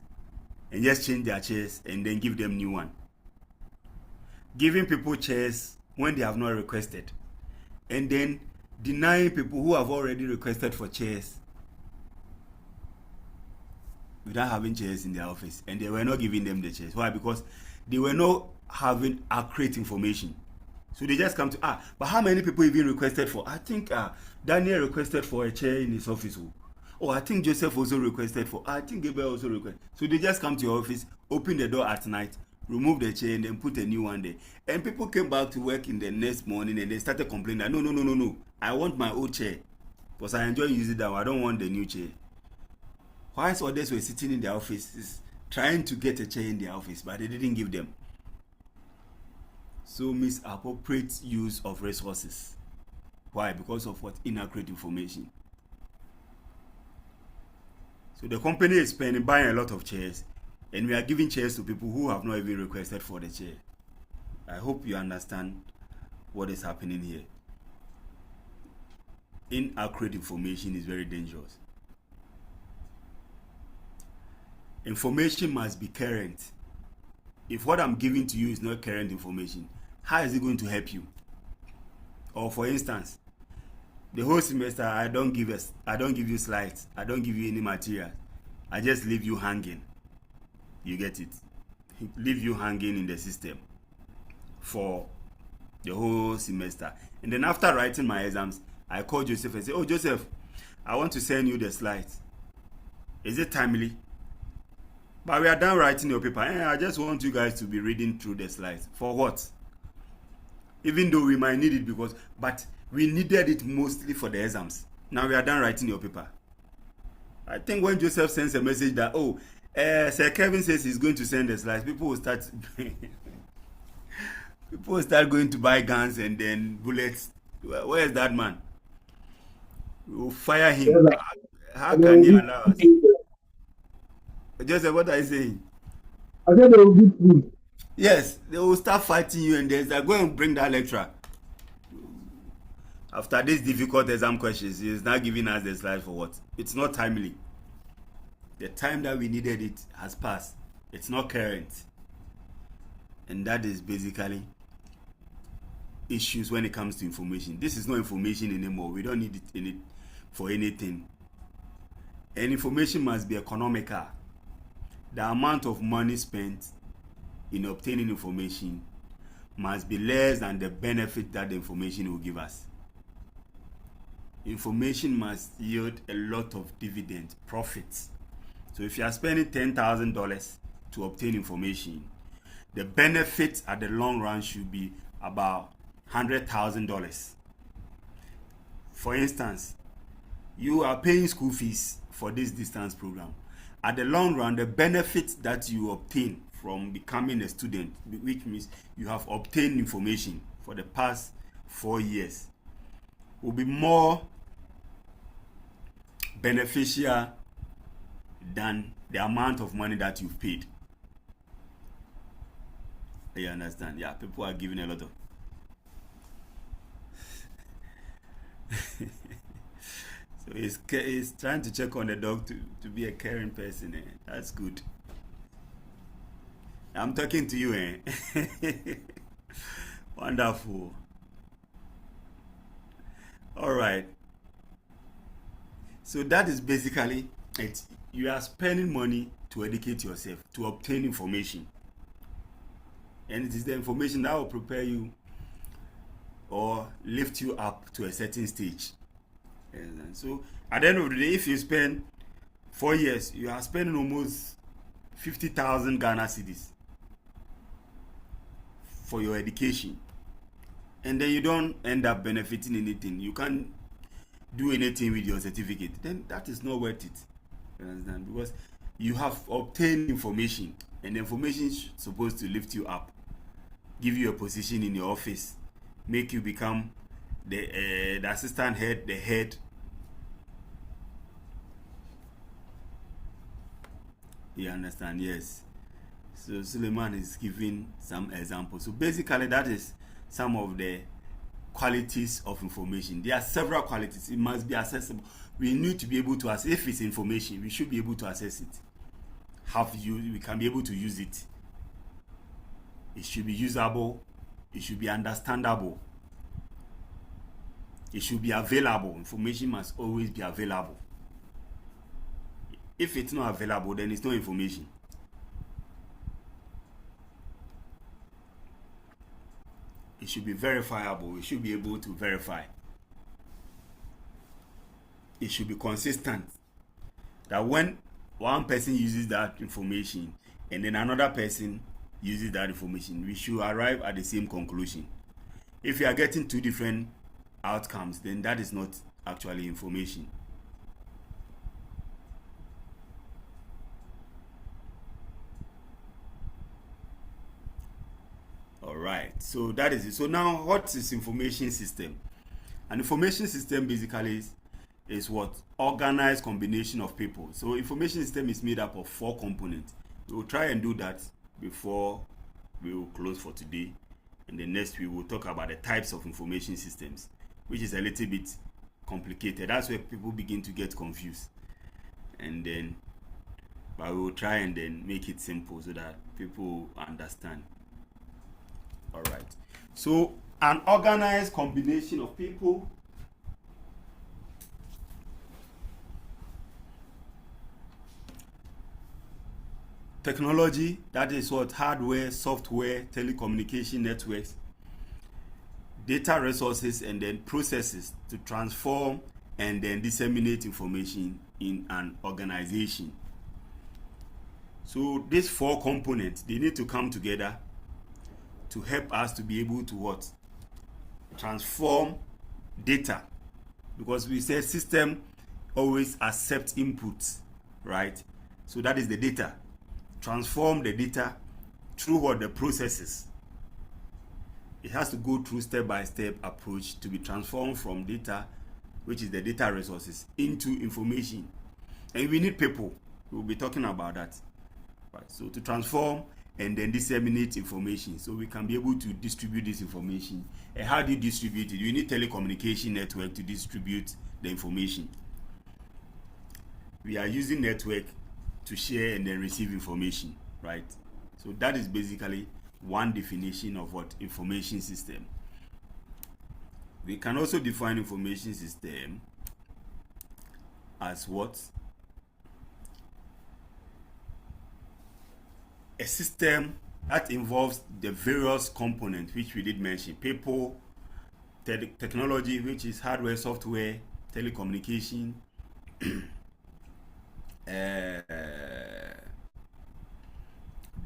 and just change their chairs and then give them new one. Giving people chairs when they have not requested. And then denying people who have already requested for chairs without having chairs in their office. And they were not giving them the chairs. Why? Because they were not having accurate information. So they just come to, but how many people even requested for? I think Daniel requested for a chair in his office. Oh, I think Joseph also requested for. I think Gabriel also requested. So they just come to your office, open the door at night, remove the chair, and then put a new one there. And people came back to work in the next morning and they started complaining that no. I want my old chair because I enjoy using that one. I don't want the new chair. Whilst others were sitting in their offices trying to get a chair in their office, but they didn't give them. So misappropriate use of resources. Why? Because of what? Inaccurate information. So the company is buying a lot of chairs, and we are giving chairs to people who have not even requested for the chair. I hope you understand what is happening here. Inaccurate information is very dangerous. Information must be current. If what I'm giving to you is not current information, how is it going to help you? Or for instance, the whole semester I don't give you slides, I don't give you any material, I just leave you hanging. You get it? Leave you hanging in the system for the whole semester. And then after writing my exams, I call Joseph and say, oh Joseph, I want to send you the slides. Is it timely? But we are done writing your paper. I just want you guys to be reading through the slides. For what? Even though we might need it but we needed it mostly for the exams. Now we are done writing your paper. I think when Joseph sends a message that, Sir Kelvin says he's going to send the slides, people will start People start going to buy guns and then bullets. Where is that man? We will fire Yes, him. sir. How And they can will you give allow us? food. Joseph, what are you saying? I said they will give food. Yes, they will start fighting you and then they'll go and bring that lecturer. After these difficult exam questions, he is now giving us the slide for what? It's not timely. The time that we needed it has passed. It's not current. And that is basically issues when it comes to information. This is not information anymore. We don't need it in it for anything. And information must be economical. The amount of money spent in obtaining information must be less than the benefit that the information will give us. Information must yield a lot of dividend profits. So if you are spending $10,000 to obtain information, the benefit at the long run should be about $100,000. For instance, you are paying school fees for this distance program. At the long run, the benefit that you obtain from becoming a student, which means you have obtained information for the past 4 years, will be more beneficial than the amount of money that you've paid. You understand? Yeah, people are giving a lot of. So he's trying to check on the dog to be a caring person. Eh? That's good. I'm talking to you. Eh? Wonderful. All right. So that is basically it. You are spending money to educate yourself, to obtain information. And it is the information that will prepare you or lift you up to a certain stage. And so at the end of the day, if you spend 4 years, you are spending almost 50,000 Ghana cedis for your education. And then you don't end up benefiting anything. You can't do anything with your certificate. Then that is not worth it. You understand? Because you have obtained information, and the information is supposed to lift you up, give you a position in your office, make you become the assistant head, the head. You understand? Yes. So Suleiman is giving some examples. So basically that is some of the qualities of information. There are several qualities. It must be accessible. We need to be able to assess. If it's information, we should be able to access it. We can be able to use it. It should be usable. It should be understandable. It should be available. Information must always be available. If it's not available, then it's not information. It should be verifiable. We should be able to verify. It should be consistent. That when one person uses that information and then another person uses that information, we should arrive at the same conclusion. If you are getting two different outcomes, then that is not actually information. All right, so that is it. So now, what is information system? An information system basically is what? Organized combination of people. So information system is made up of 4 components. We will try and do that before we will close for today. And then next we will talk about the types of information systems, which is a little bit complicated. That's where people begin to get confused. And then, but we will try and then make it simple so that people understand. All right. So an organized combination of people technology, that is what? Hardware, software, telecommunication networks, data resources, and then processes to transform and then disseminate information in an organization. So these 4 components, they need to come together to help us to be able to what? Transform data. Because we say system always accepts inputs, right? So that is the data. Transform the data through what? The processes. it has to go through step-by-step approach to be transformed from data, which is the data resources, into information. And we need people. We'll be talking about that. Right. So to transform and then disseminate information, so we can be able to distribute this information. And how do you distribute it? You need telecommunication network to distribute the information. We are using network to share and then receive information, right? So that is basically one definition of what information system. We can also define information system as what? A system that involves the various components which we did mention: people, technology, which is hardware, software, telecommunication,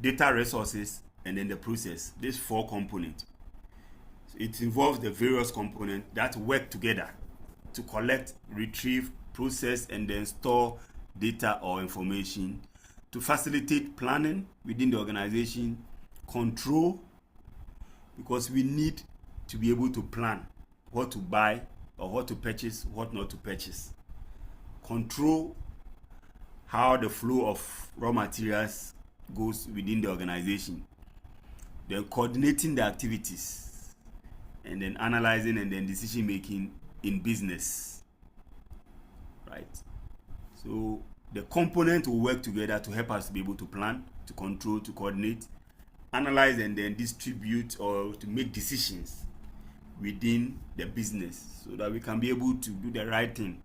data resources, and then the process. These 4 components. So it involves the various components that work together to collect, retrieve, process, and then store data or information, to facilitate planning within the organization, control, because we need to be able to plan what to buy or what to purchase, what not to purchase. Control how the flow of raw materials goes within the organization. Then coordinating the activities, and then analyzing and then decision making in business. Right? So the components will work together to help us to be able to plan, to control, to coordinate, analyze, and then distribute or to make decisions within the business, so that we can be able to do the right thing.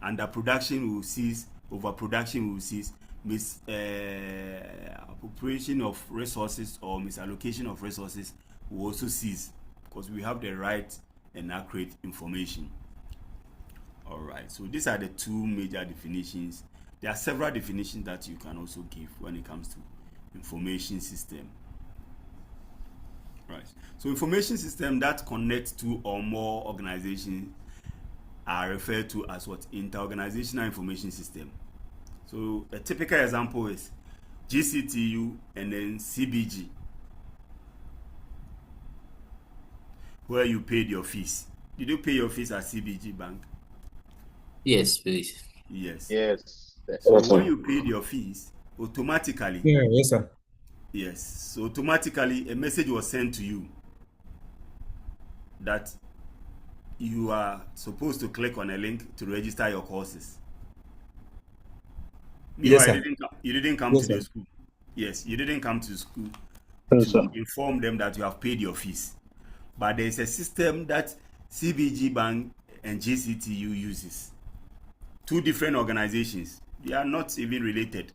Underproduction will cease, overproduction will cease, misappropriation of resources or misallocation of resources will also cease, because we have the right and accurate information. All right, so these are the 2 major definitions. There are several definitions that you can also give when it comes to information system. Right. So information system that connects 2 or more organizations are referred to as what? Interorganizational information system. So a typical example is GCTU and then CBG, where you paid your fees. Did you pay your fees at CBG Bank? Yes, please. Yes. Yes. So when you paid your fees, automatically, Yes, sir. yes, so automatically a message was sent to you that you are supposed to click on a link to register your courses. Yes, sir. You didn't come Yes, to the sir. school. Yes, you didn't come to school Yes, to sir. inform them that you have paid your fees. But there is a system that CBG Bank and JCTU uses. 2 different organizations. They are not even related.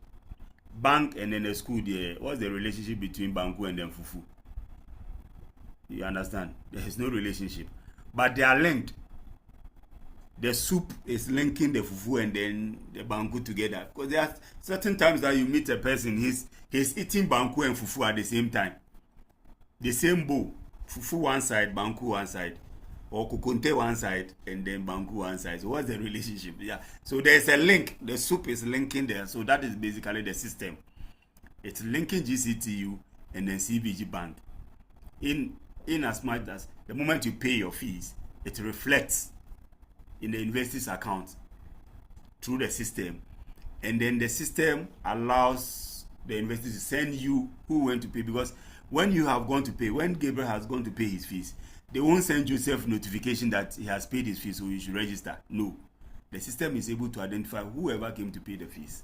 Bank and then the school there. What's the relationship between Banku and then Fufu? You understand? There is no relationship. But they are linked. The soup is linking the Fufu and then the Banku together. Because there are certain times that you meet a person, he's eating Banku and Fufu at the same time. The same bowl. Fufu one side, Banku one side. Or Kukunte one side and then Banku one side. So what's the relationship? Yeah. So there's a link. The soup is linking there. So that is basically the system. It's linking GCTU and then CBG Bank. In as much as the moment you pay your fees, it reflects in the university's account through the system. And then the system allows the university to send you who went to pay, because when you have gone to pay, when Gabriel has gone to pay his fees, they won't send you self-notification that he has paid his fees, so you should register. No. The system is able to identify whoever came to pay the fees.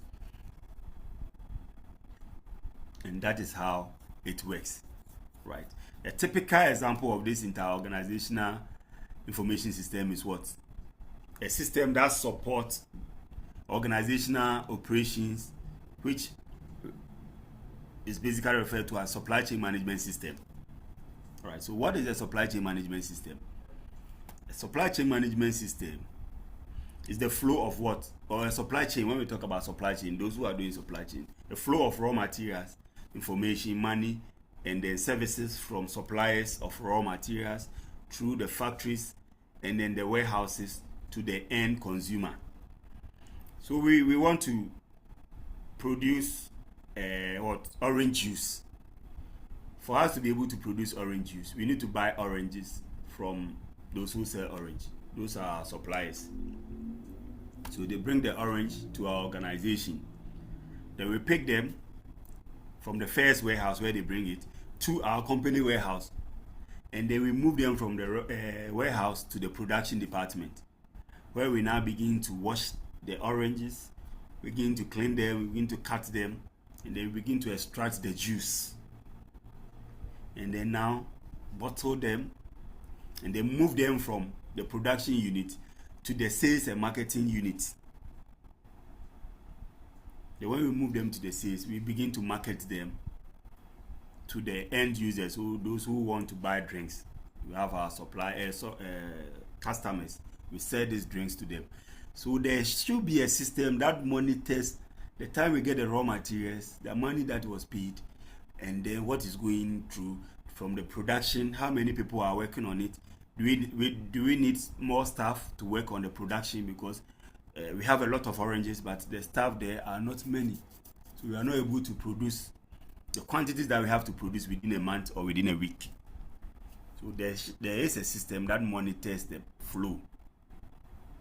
And that is how it works. Right. A typical example of this interorganizational information system is what? A system that supports organizational operations, which is basically referred to as supply chain management system. All right, so what is a supply chain management system? A supply chain management system is the flow of what? Or a supply chain, when we talk about supply chain, those who are doing supply chain, the flow of raw materials, information, money, and then services from suppliers of raw materials through the factories and then the warehouses to the end consumer. So we want to produce orange juice for us to be able to produce orange juice, we need to buy oranges from those who sell orange. Those are suppliers. So they bring the orange to our organization. Then we pick them from the first warehouse where they bring it to our company warehouse. And then we move them from the warehouse to the production department, where we now begin to wash the oranges, begin to clean them, begin to cut them, and then we begin to extract the juice. And then now bottle them, and then move them from the production unit to the sales and marketing unit. Then when we move them to the sales, we begin to market them to the end users, those who want to buy drinks. We have our customers. We sell these drinks to them. So there should be a system that monitors the time we get the raw materials, the money that was paid, and then what is going through from the production, how many people are working on it. Do we need more staff to work on the production, because we have a lot of oranges, but the staff there are not many, so we are not able to produce the quantities that we have to produce within a month or within a week. So there is a system that monitors the flow,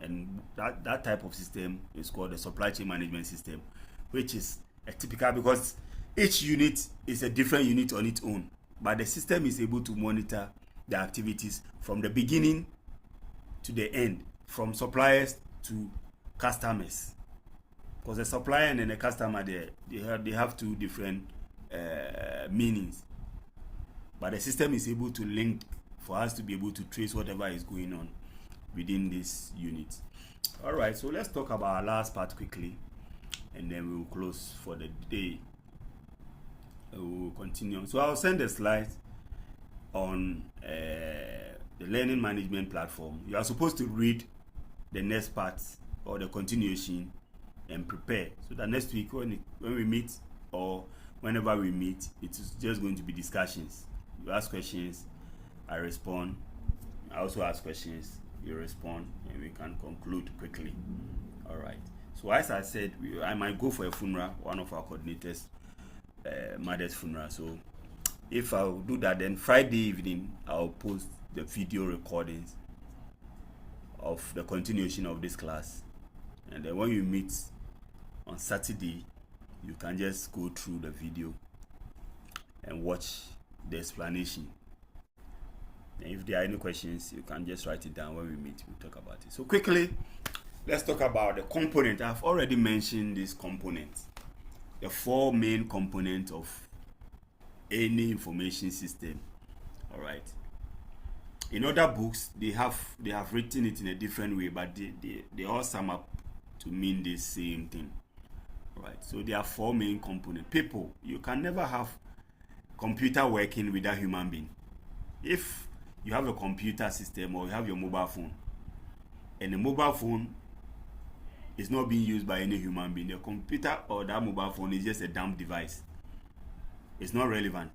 and that type of system is called the supply chain management system, which is a typical, because each unit is a different unit on its own, but the system is able to monitor the activities from the beginning to the end, from suppliers to customers, because the supplier and then the customer, they have two different meanings, but the system is able to link for us to be able to trace whatever is going on within this unit. All right, so let's talk about our last part quickly, and then we will close for the day. We will continue. So I'll send the slides on the learning management platform. You are supposed to read the next part or the continuation and prepare, so that next week when we meet, or whenever we meet, it's just going to be discussions. You ask questions, I respond. I also ask questions, you respond, and we can conclude quickly. All right. So as I said, I might go for a funeral, one of our coordinators, mother's funeral. So if I'll do that, then Friday evening I'll post the video recordings of the continuation of this class, and then when you meet on Saturday, you can just go through the video and watch the explanation. And if there are any questions, you can just write it down. When we meet, we'll talk about it. So quickly, let's talk about the component. I've already mentioned this component, the four main components of any information system. All right. In other books, they have written it in a different way, but they all sum up to mean the same thing. All right. So there are four main components. People, you can never have computer working without human being. If you have a computer system, or you have your mobile phone, and the mobile phone is not being used by any human being, the computer or that mobile phone is just a dumb device. It's not relevant.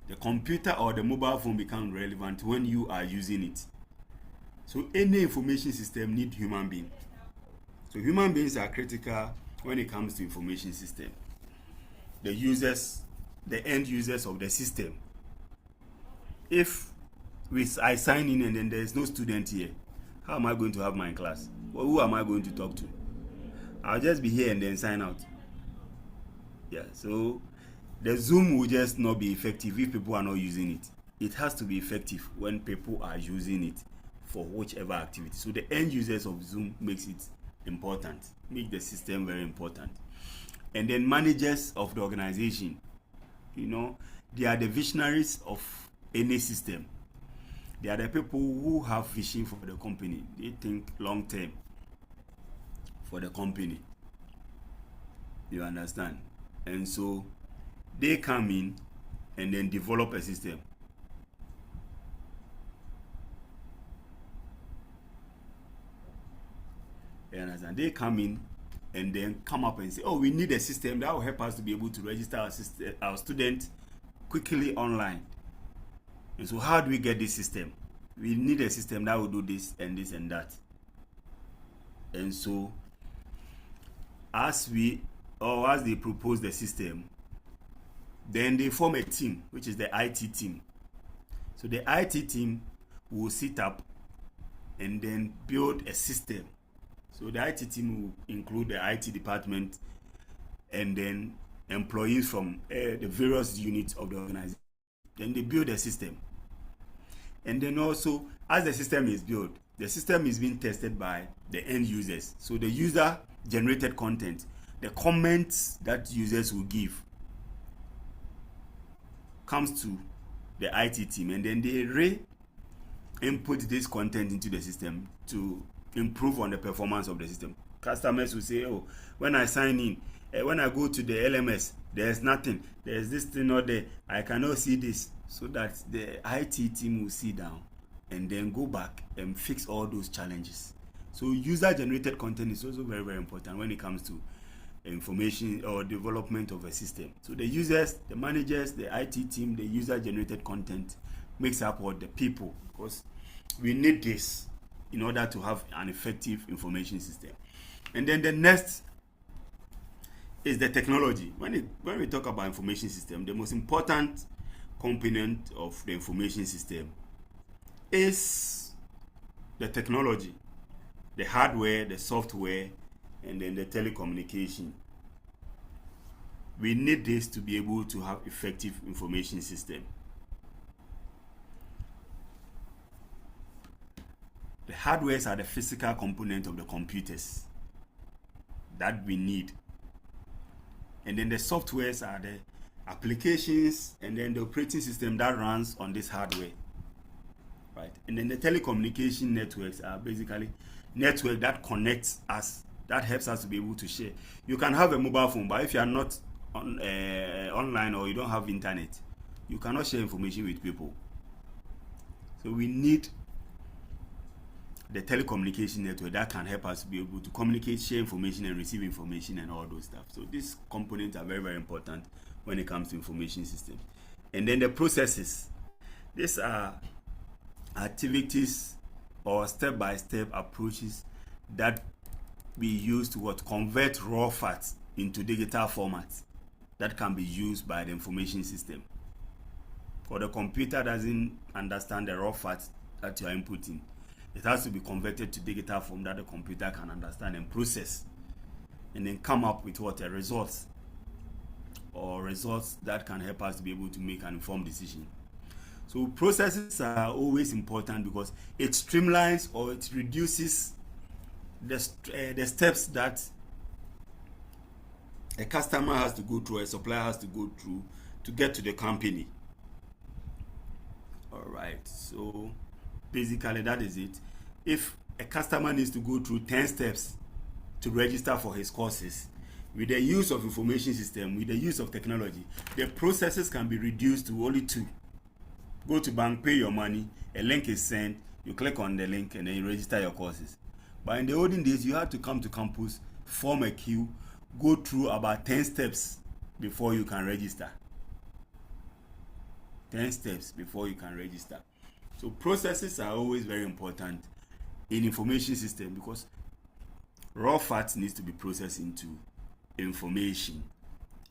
The computer or the mobile phone becomes relevant when you are using it. So any information system needs human beings. So human beings are critical when it comes to information system. The users, the end users of the system. If I sign in and then there is no student here, how am I going to have my class? Well, who am I going to talk to? I'll just be here and then sign out. Yeah, so the Zoom will just not be effective if people are not using it. It has to be effective when people are using it for whichever activity. So the end users of Zoom makes it important, make the system very important. And then managers of the organization, they are the visionaries of any system. They are the people who have vision for the company. They think long term for the company. You understand? And so they come in and then develop a system. You understand? They come in and then come up and say, oh, we need a system that will help us to be able to register our students quickly online. And so how do we get this system? We need a system that will do this and this and that. And so as they propose the system, Then they form a team, which is the IT team. So the IT team will sit up and then build a system. So the IT team will include the IT department and then employees from the various units of the organization. Then they build a system. And then also, as the system is built, the system is being tested by the end users. So the user generated content, the comments that users will give comes to the IT team, and then they re-input this content into the system to improve on the performance of the system. Customers will say, oh, when I sign in, when I go to the LMS, there's nothing. There's this thing not there. I cannot see this. So that the IT team will sit down and then go back and fix all those challenges. So user-generated content is also very, very important when it comes to information or development of a system. So the users, the managers, the IT team, the user-generated content makes up what the people, because we need this in order to have an effective information system. And then the next is the technology. When we talk about information system, the most important component of the information system is the technology, the hardware, the software, and then the telecommunication. We need this to be able to have effective information system. The hardwares are the physical component of the computers that we need. And then the softwares are the applications and then the operating system that runs on this hardware. Right? And then the telecommunication networks are basically network that connects us, that helps us to be able to share. You can have a mobile phone, but if you are not online or you don't have internet, you cannot share information with people. So we need the telecommunication network that can help us be able to communicate, share information, and receive information and all those stuff. So these components are very, very important when it comes to information systems. And then the processes. These are activities or step-by-step approaches that we use to convert raw facts into digital formats that can be used by the information system. For the computer doesn't understand the raw facts that you are inputting, it has to be converted to digital form that the computer can understand and process, and then come up with a results that can help us to be able to make an informed decision. So processes are always important because it streamlines or it reduces the steps that a customer has to go through, a supplier has to go through to get to the company. All right, so basically that is it. If a customer needs to go through 10 steps to register for his courses, with the use of information system, with the use of technology, the processes can be reduced to only 2. Go to bank, pay your money, a link is sent, you click on the link and then you register your courses. But in the olden days, you had to come to campus, form a queue, go through about 10 steps before you can register. 10 steps before you can register. So processes are always very important in information system because raw facts needs to be processed into information.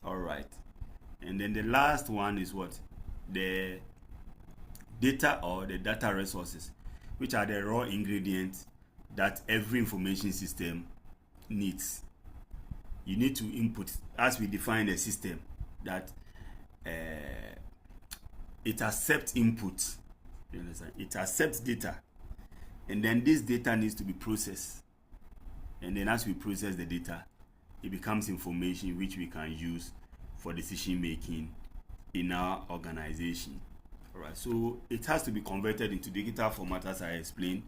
All right. And then the last one is what? The data or the data resources, which are the raw ingredients that every information system needs. You need to input, as we define a system, that it accepts input. You understand? It accepts data, and then this data needs to be processed. And then as we process the data, it becomes information which we can use for decision making in our organization. All right, so it has to be converted into digital format, as I explained,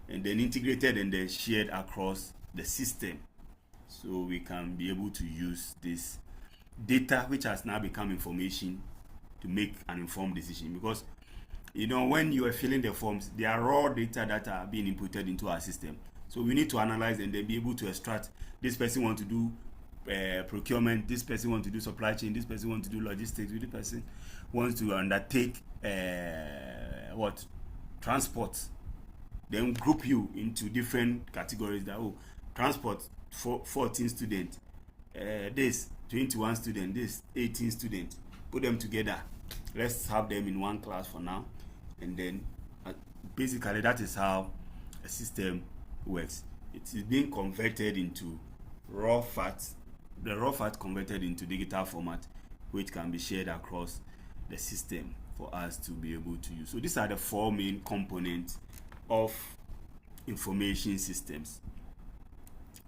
and then integrated and then shared across the system, so we can be able to use this data, which has now become information, to make an informed decision. Because when you are filling the forms, there are raw data that are being inputted into our system, so we need to analyze and then be able to extract. This person wants to do procurement, this person wants to do supply chain, this person wants to do logistics, this person wants to undertake transport. Then group you into different categories. That transport, 14 students, this 21 students, this 18 students. put them together. Let's have them in one class for now, and then basically that is how a system works. It is being converted into raw fat, the raw fat converted into digital format, which can be shared across the system for us to be able to use. So these are the four main components of information systems.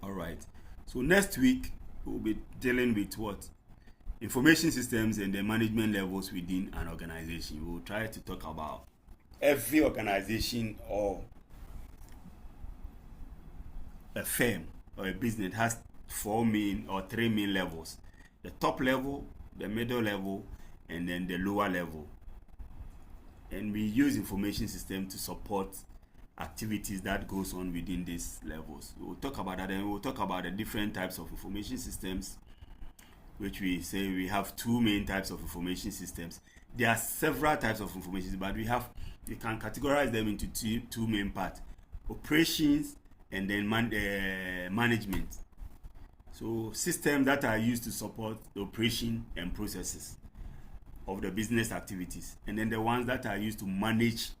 All right, so next week we'll be dealing with what? Information systems and the management levels within an organization. We'll try to talk about every organization or a firm or a business has four main or three main levels: the top level, the middle level, and then the lower level. And we use information system to support activities that goes on within these levels. We'll talk about that, and we'll talk about the different types of information systems, which we say we have two main types of information systems. There are several types of information, but we can categorize them into two main parts: operations and then management. So systems that are used to support the operation and processes of the business activities, and then the ones that are used to manage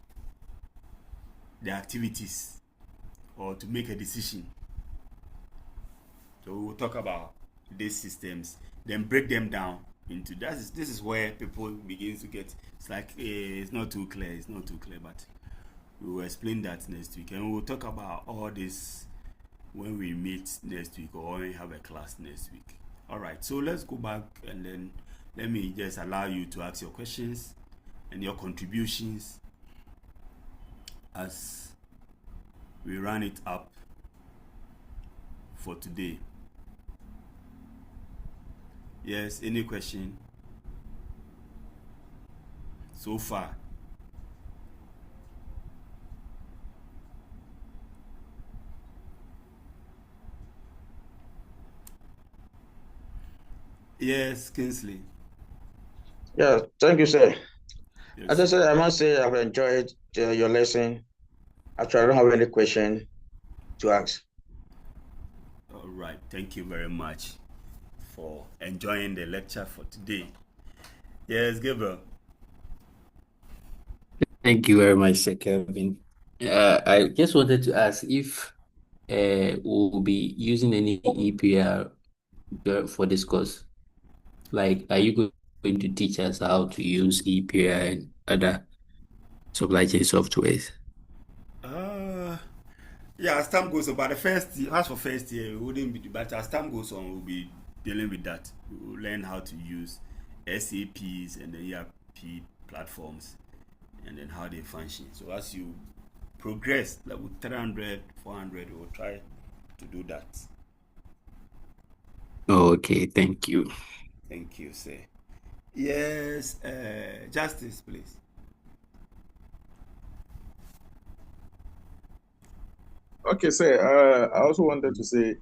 the activities or to make a decision. So we'll talk about these systems, then break them down into this is where people begin to get, it's like it's not too clear, but we will explain that next week, and we'll talk about all this when we meet next week or when we have a class next week. All right, so let's go back, and then let me just allow you to ask your questions and your contributions as we run it up for today. Yes, any question so far? Yes, Kingsley. Yeah, thank you, sir. Yes. As I said, I must say I've enjoyed your lesson. Actually, I don't have any question to ask. All right, thank you very much for enjoying the lecture for today. Yes, Gabriel. Thank you very much, Sir Kelvin. I just wanted to ask if we'll be using any EPR for this course. Like, are you going to teach us how to use EPR and other supply chain softwares? Yeah, as time goes on, but as for first year, we wouldn't be, but as time goes on, we'll be dealing with that. We'll learn how to use SAPs and the ERP platforms, and then how they function. So as you progress, level 300, 400, we'll try to do that. Okay, thank you. Thank you, sir. Yes, Justice, please. Okay, sir. I also wanted to say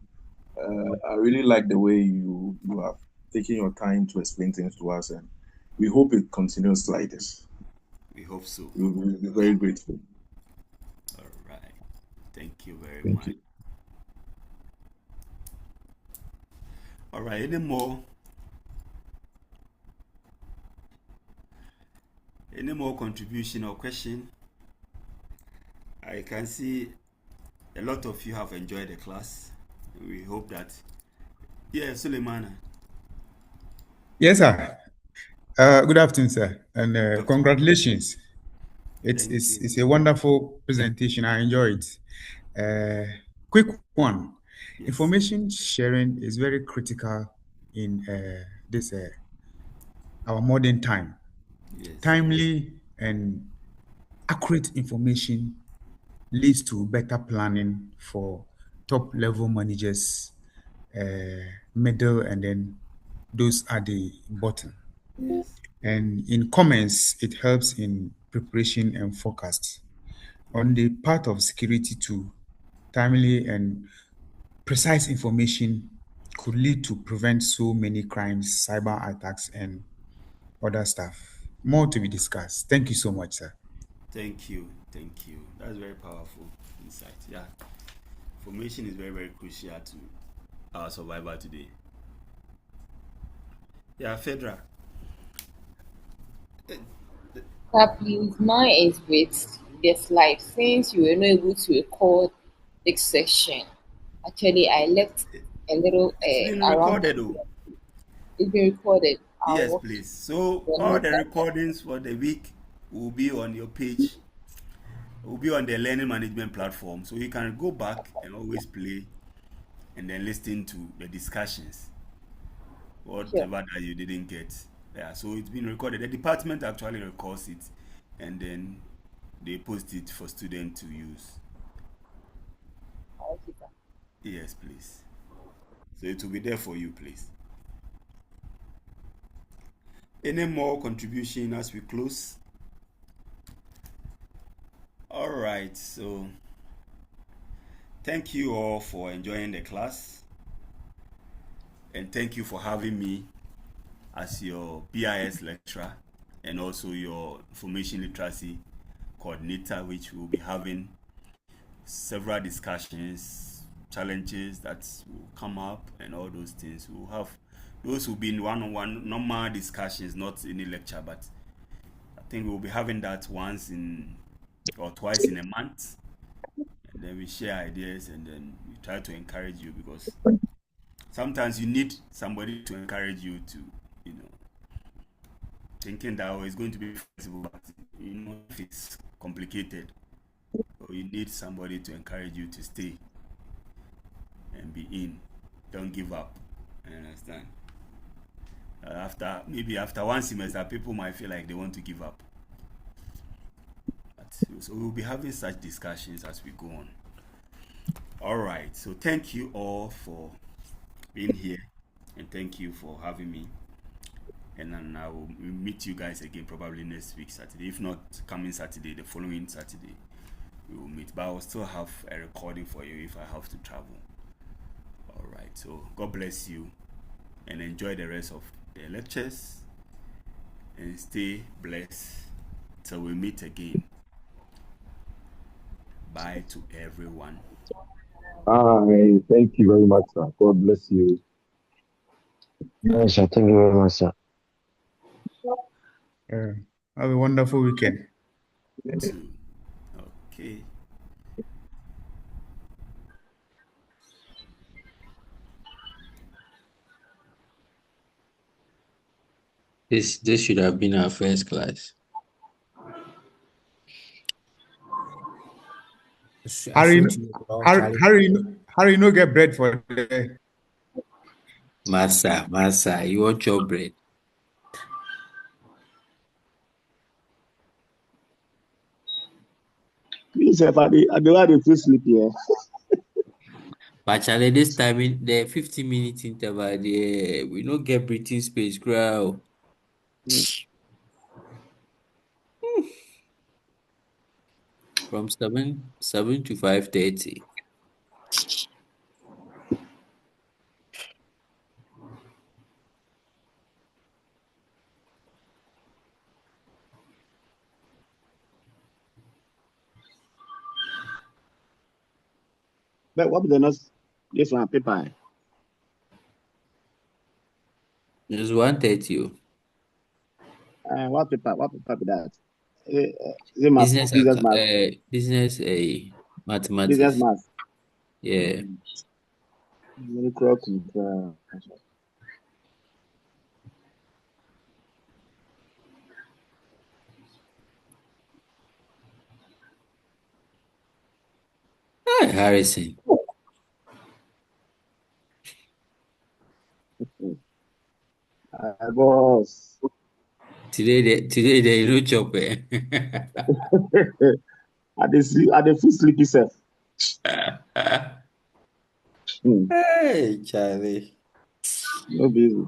I really like the way you have taken your time to explain things to us, and we hope it continues like this. We hope so. We will be very grateful. All right. Thank you very Thank much. you. All right. Any more contribution or question? I can see a lot of you have enjoyed the class. We hope that. Yeah, Suleimana. Yes, sir. Good afternoon, sir, and Good afternoon. congratulations. It's Thank it's you. it's a wonderful presentation. I enjoy it. Quick one. Yes. Information sharing is very critical in this our modern time. Yes. Timely and accurate information leads to better planning for top level managers, middle, and then those at the bottom. Yes. And in comments, it helps in preparation and forecast. On the part of security too, timely and precise information could lead to prevent so many crimes, cyber attacks, and other stuff. More to be discussed. Thank you so much, sir. Thank you. Thank you. That's very powerful insight. Yeah. Information is very, very crucial to our survival today. Yeah, Fedra. Please, mine is with the slide. Since you were not able to record this section, actually, I left a little It's been around. recorded, though. It's been recorded. I'll Yes, walk please. So the all notes the that. recordings for the week will be on your page. Will be on the learning management platform, so you can go back and always play and then listen to the discussions, Sure. whatever that you didn't get. Yeah, so it's been recorded. The department actually records it, and then they post it for students to use. Okay, sir. Yes, please. So it will be there for you, please. Any more contribution as we close? All right, so thank you all for enjoying the class, and thank you for having me as your BIS lecturer and also your information literacy coordinator, which will be having several discussions, challenges that will come up, and all those things. We'll have those will be in one-on-one normal discussions, not any lecture, but I think we'll be having that once in or twice in a month, and then we share ideas and then we try to encourage you, because sometimes you need somebody to encourage you to, you know, thinking that oh, it's going to be flexible, but you know, if it's complicated, or you need somebody to encourage you to stay and be in. Don't give up. I understand. After one semester, people might feel like they want to give up. But, so we'll be having such discussions as we go on. All right. So thank you all for being here, and thank you for having me. And then I will meet you guys again probably next week Saturday. If not coming Saturday, the following Saturday we will meet. But I will still have a recording for you if I have to travel. All right. So God bless you, and enjoy the rest of the lectures, and stay blessed till we meet again. Bye to everyone. Hi, thank you very much, sir. God bless you. Yes, sir. Thank you very much, sir. Have a wonderful weekend. Too. Okay. This should have been our first class. Harry, Harry, no get bread for the. Massa, you want your bread? Please, if I do want to sleep here. But Charlie, this time in the 50-minute interval, there we no get breathing space, crowd. From 7 to 5:30. But what be the next? This one paper. It's 1:30. What paper? What paper be that? Is it math? Business Business math. business Business mathematics. math. Yeah. Very correct. Hi, Harrison. Boss. Today they no chop. I dey sleep. I dey feel sleepy self. Hey, Charlie. No busy.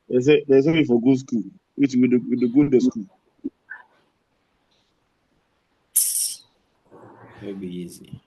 They say for good school, which we do good the school. It'll be easy.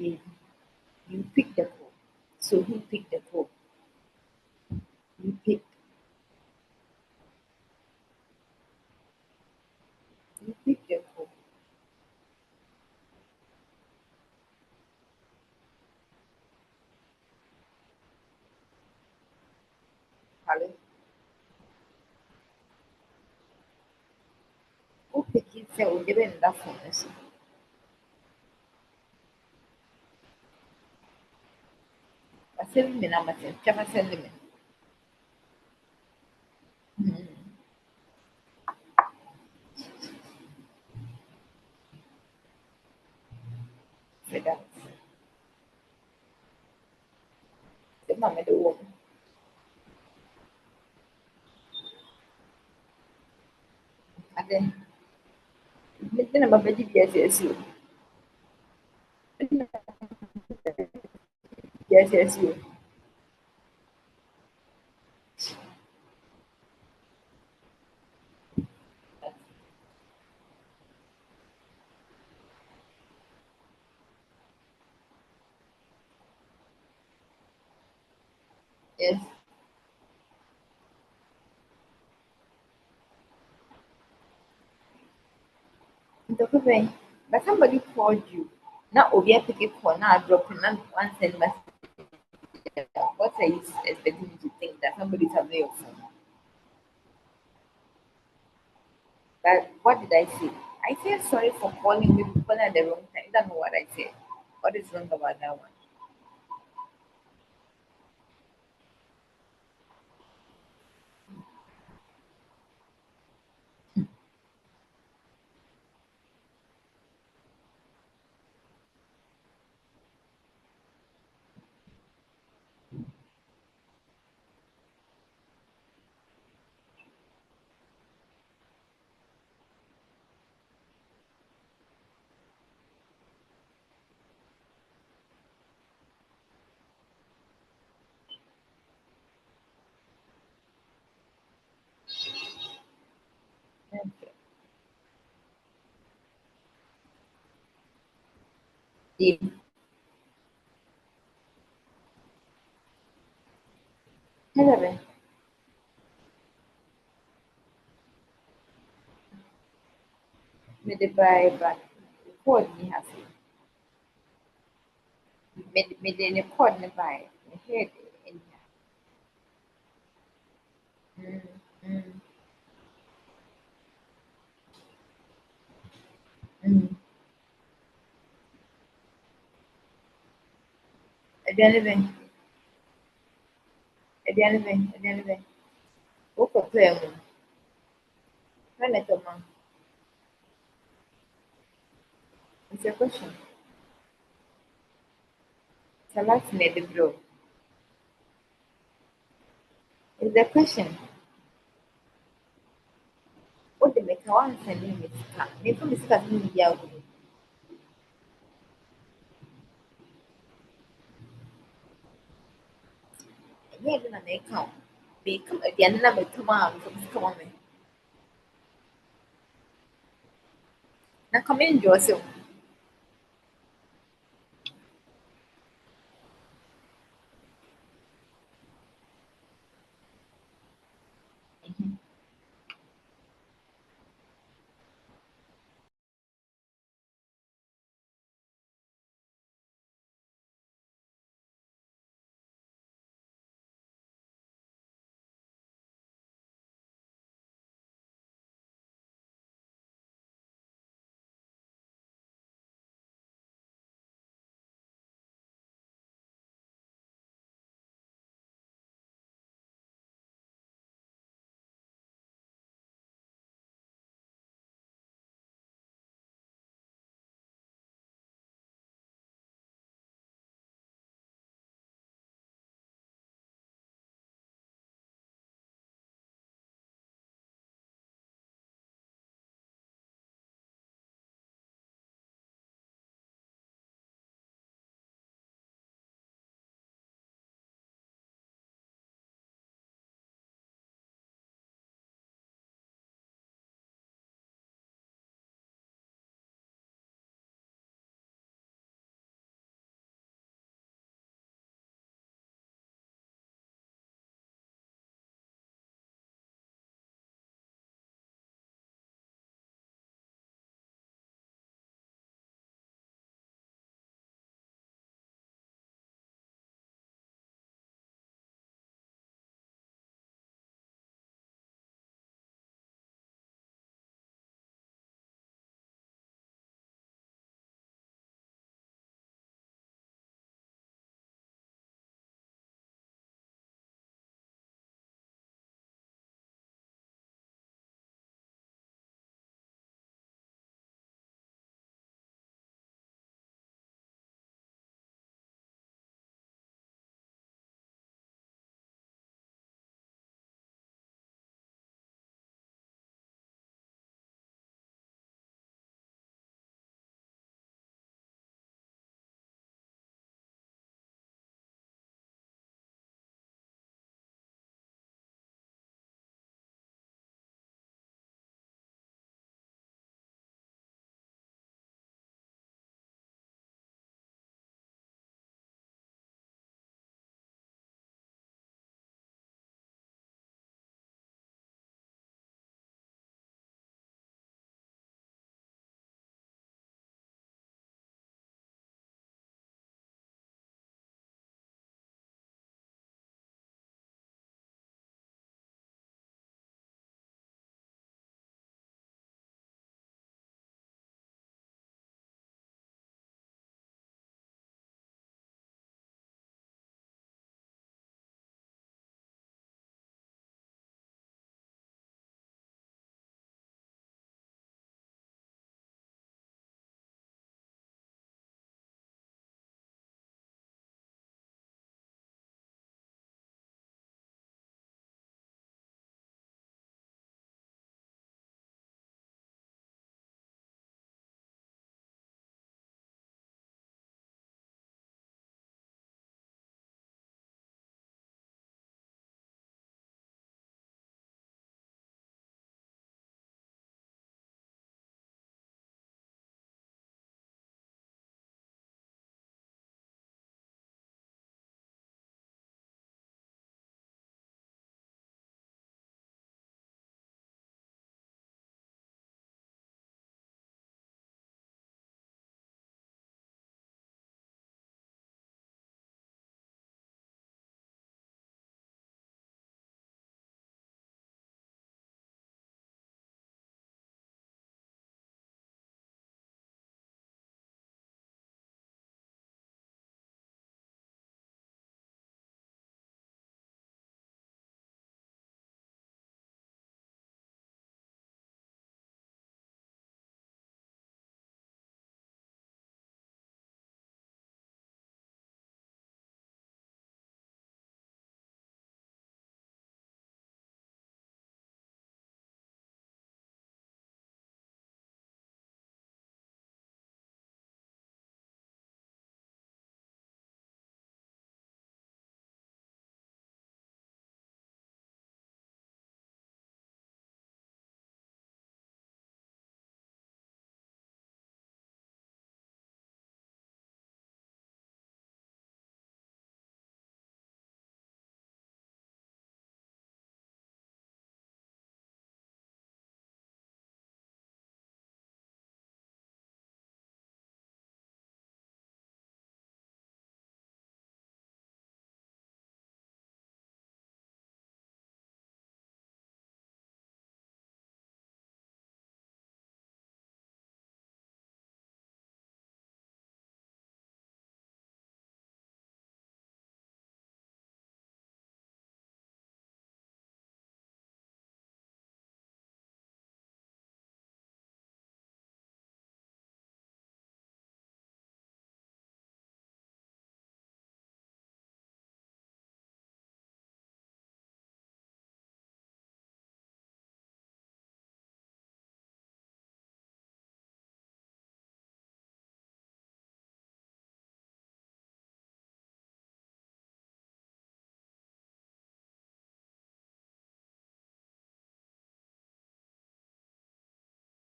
you you pick the call. So who picked the call? You picked. You picked the call. Hello. Who picked it? Say, we didn't that phone. So I said, me na mate. Chama send me. Say that. Say, mama, the woman. And then, me na mama di yes yes you. Yes yes you. Yes. It's okay. But somebody called you. Now, Obi pick a call. Now, dropping. Now, one send message. What are you expecting me to think that somebody's having your phone? But what did I say? I said sorry for calling me people at the wrong time. You don't know what I said. What is wrong about that one? Okay. Yeah. Hello, me the buy but call me has me the call me buy me head in mm, mm, mm. Again. What for play mo? When it come on, it's a question. So let's make the bro. It's a question. What the make one sending me? Me from the start me ya. Yeah, then I come. Be come again, and I come on from the come on me. Now come in, Joseph.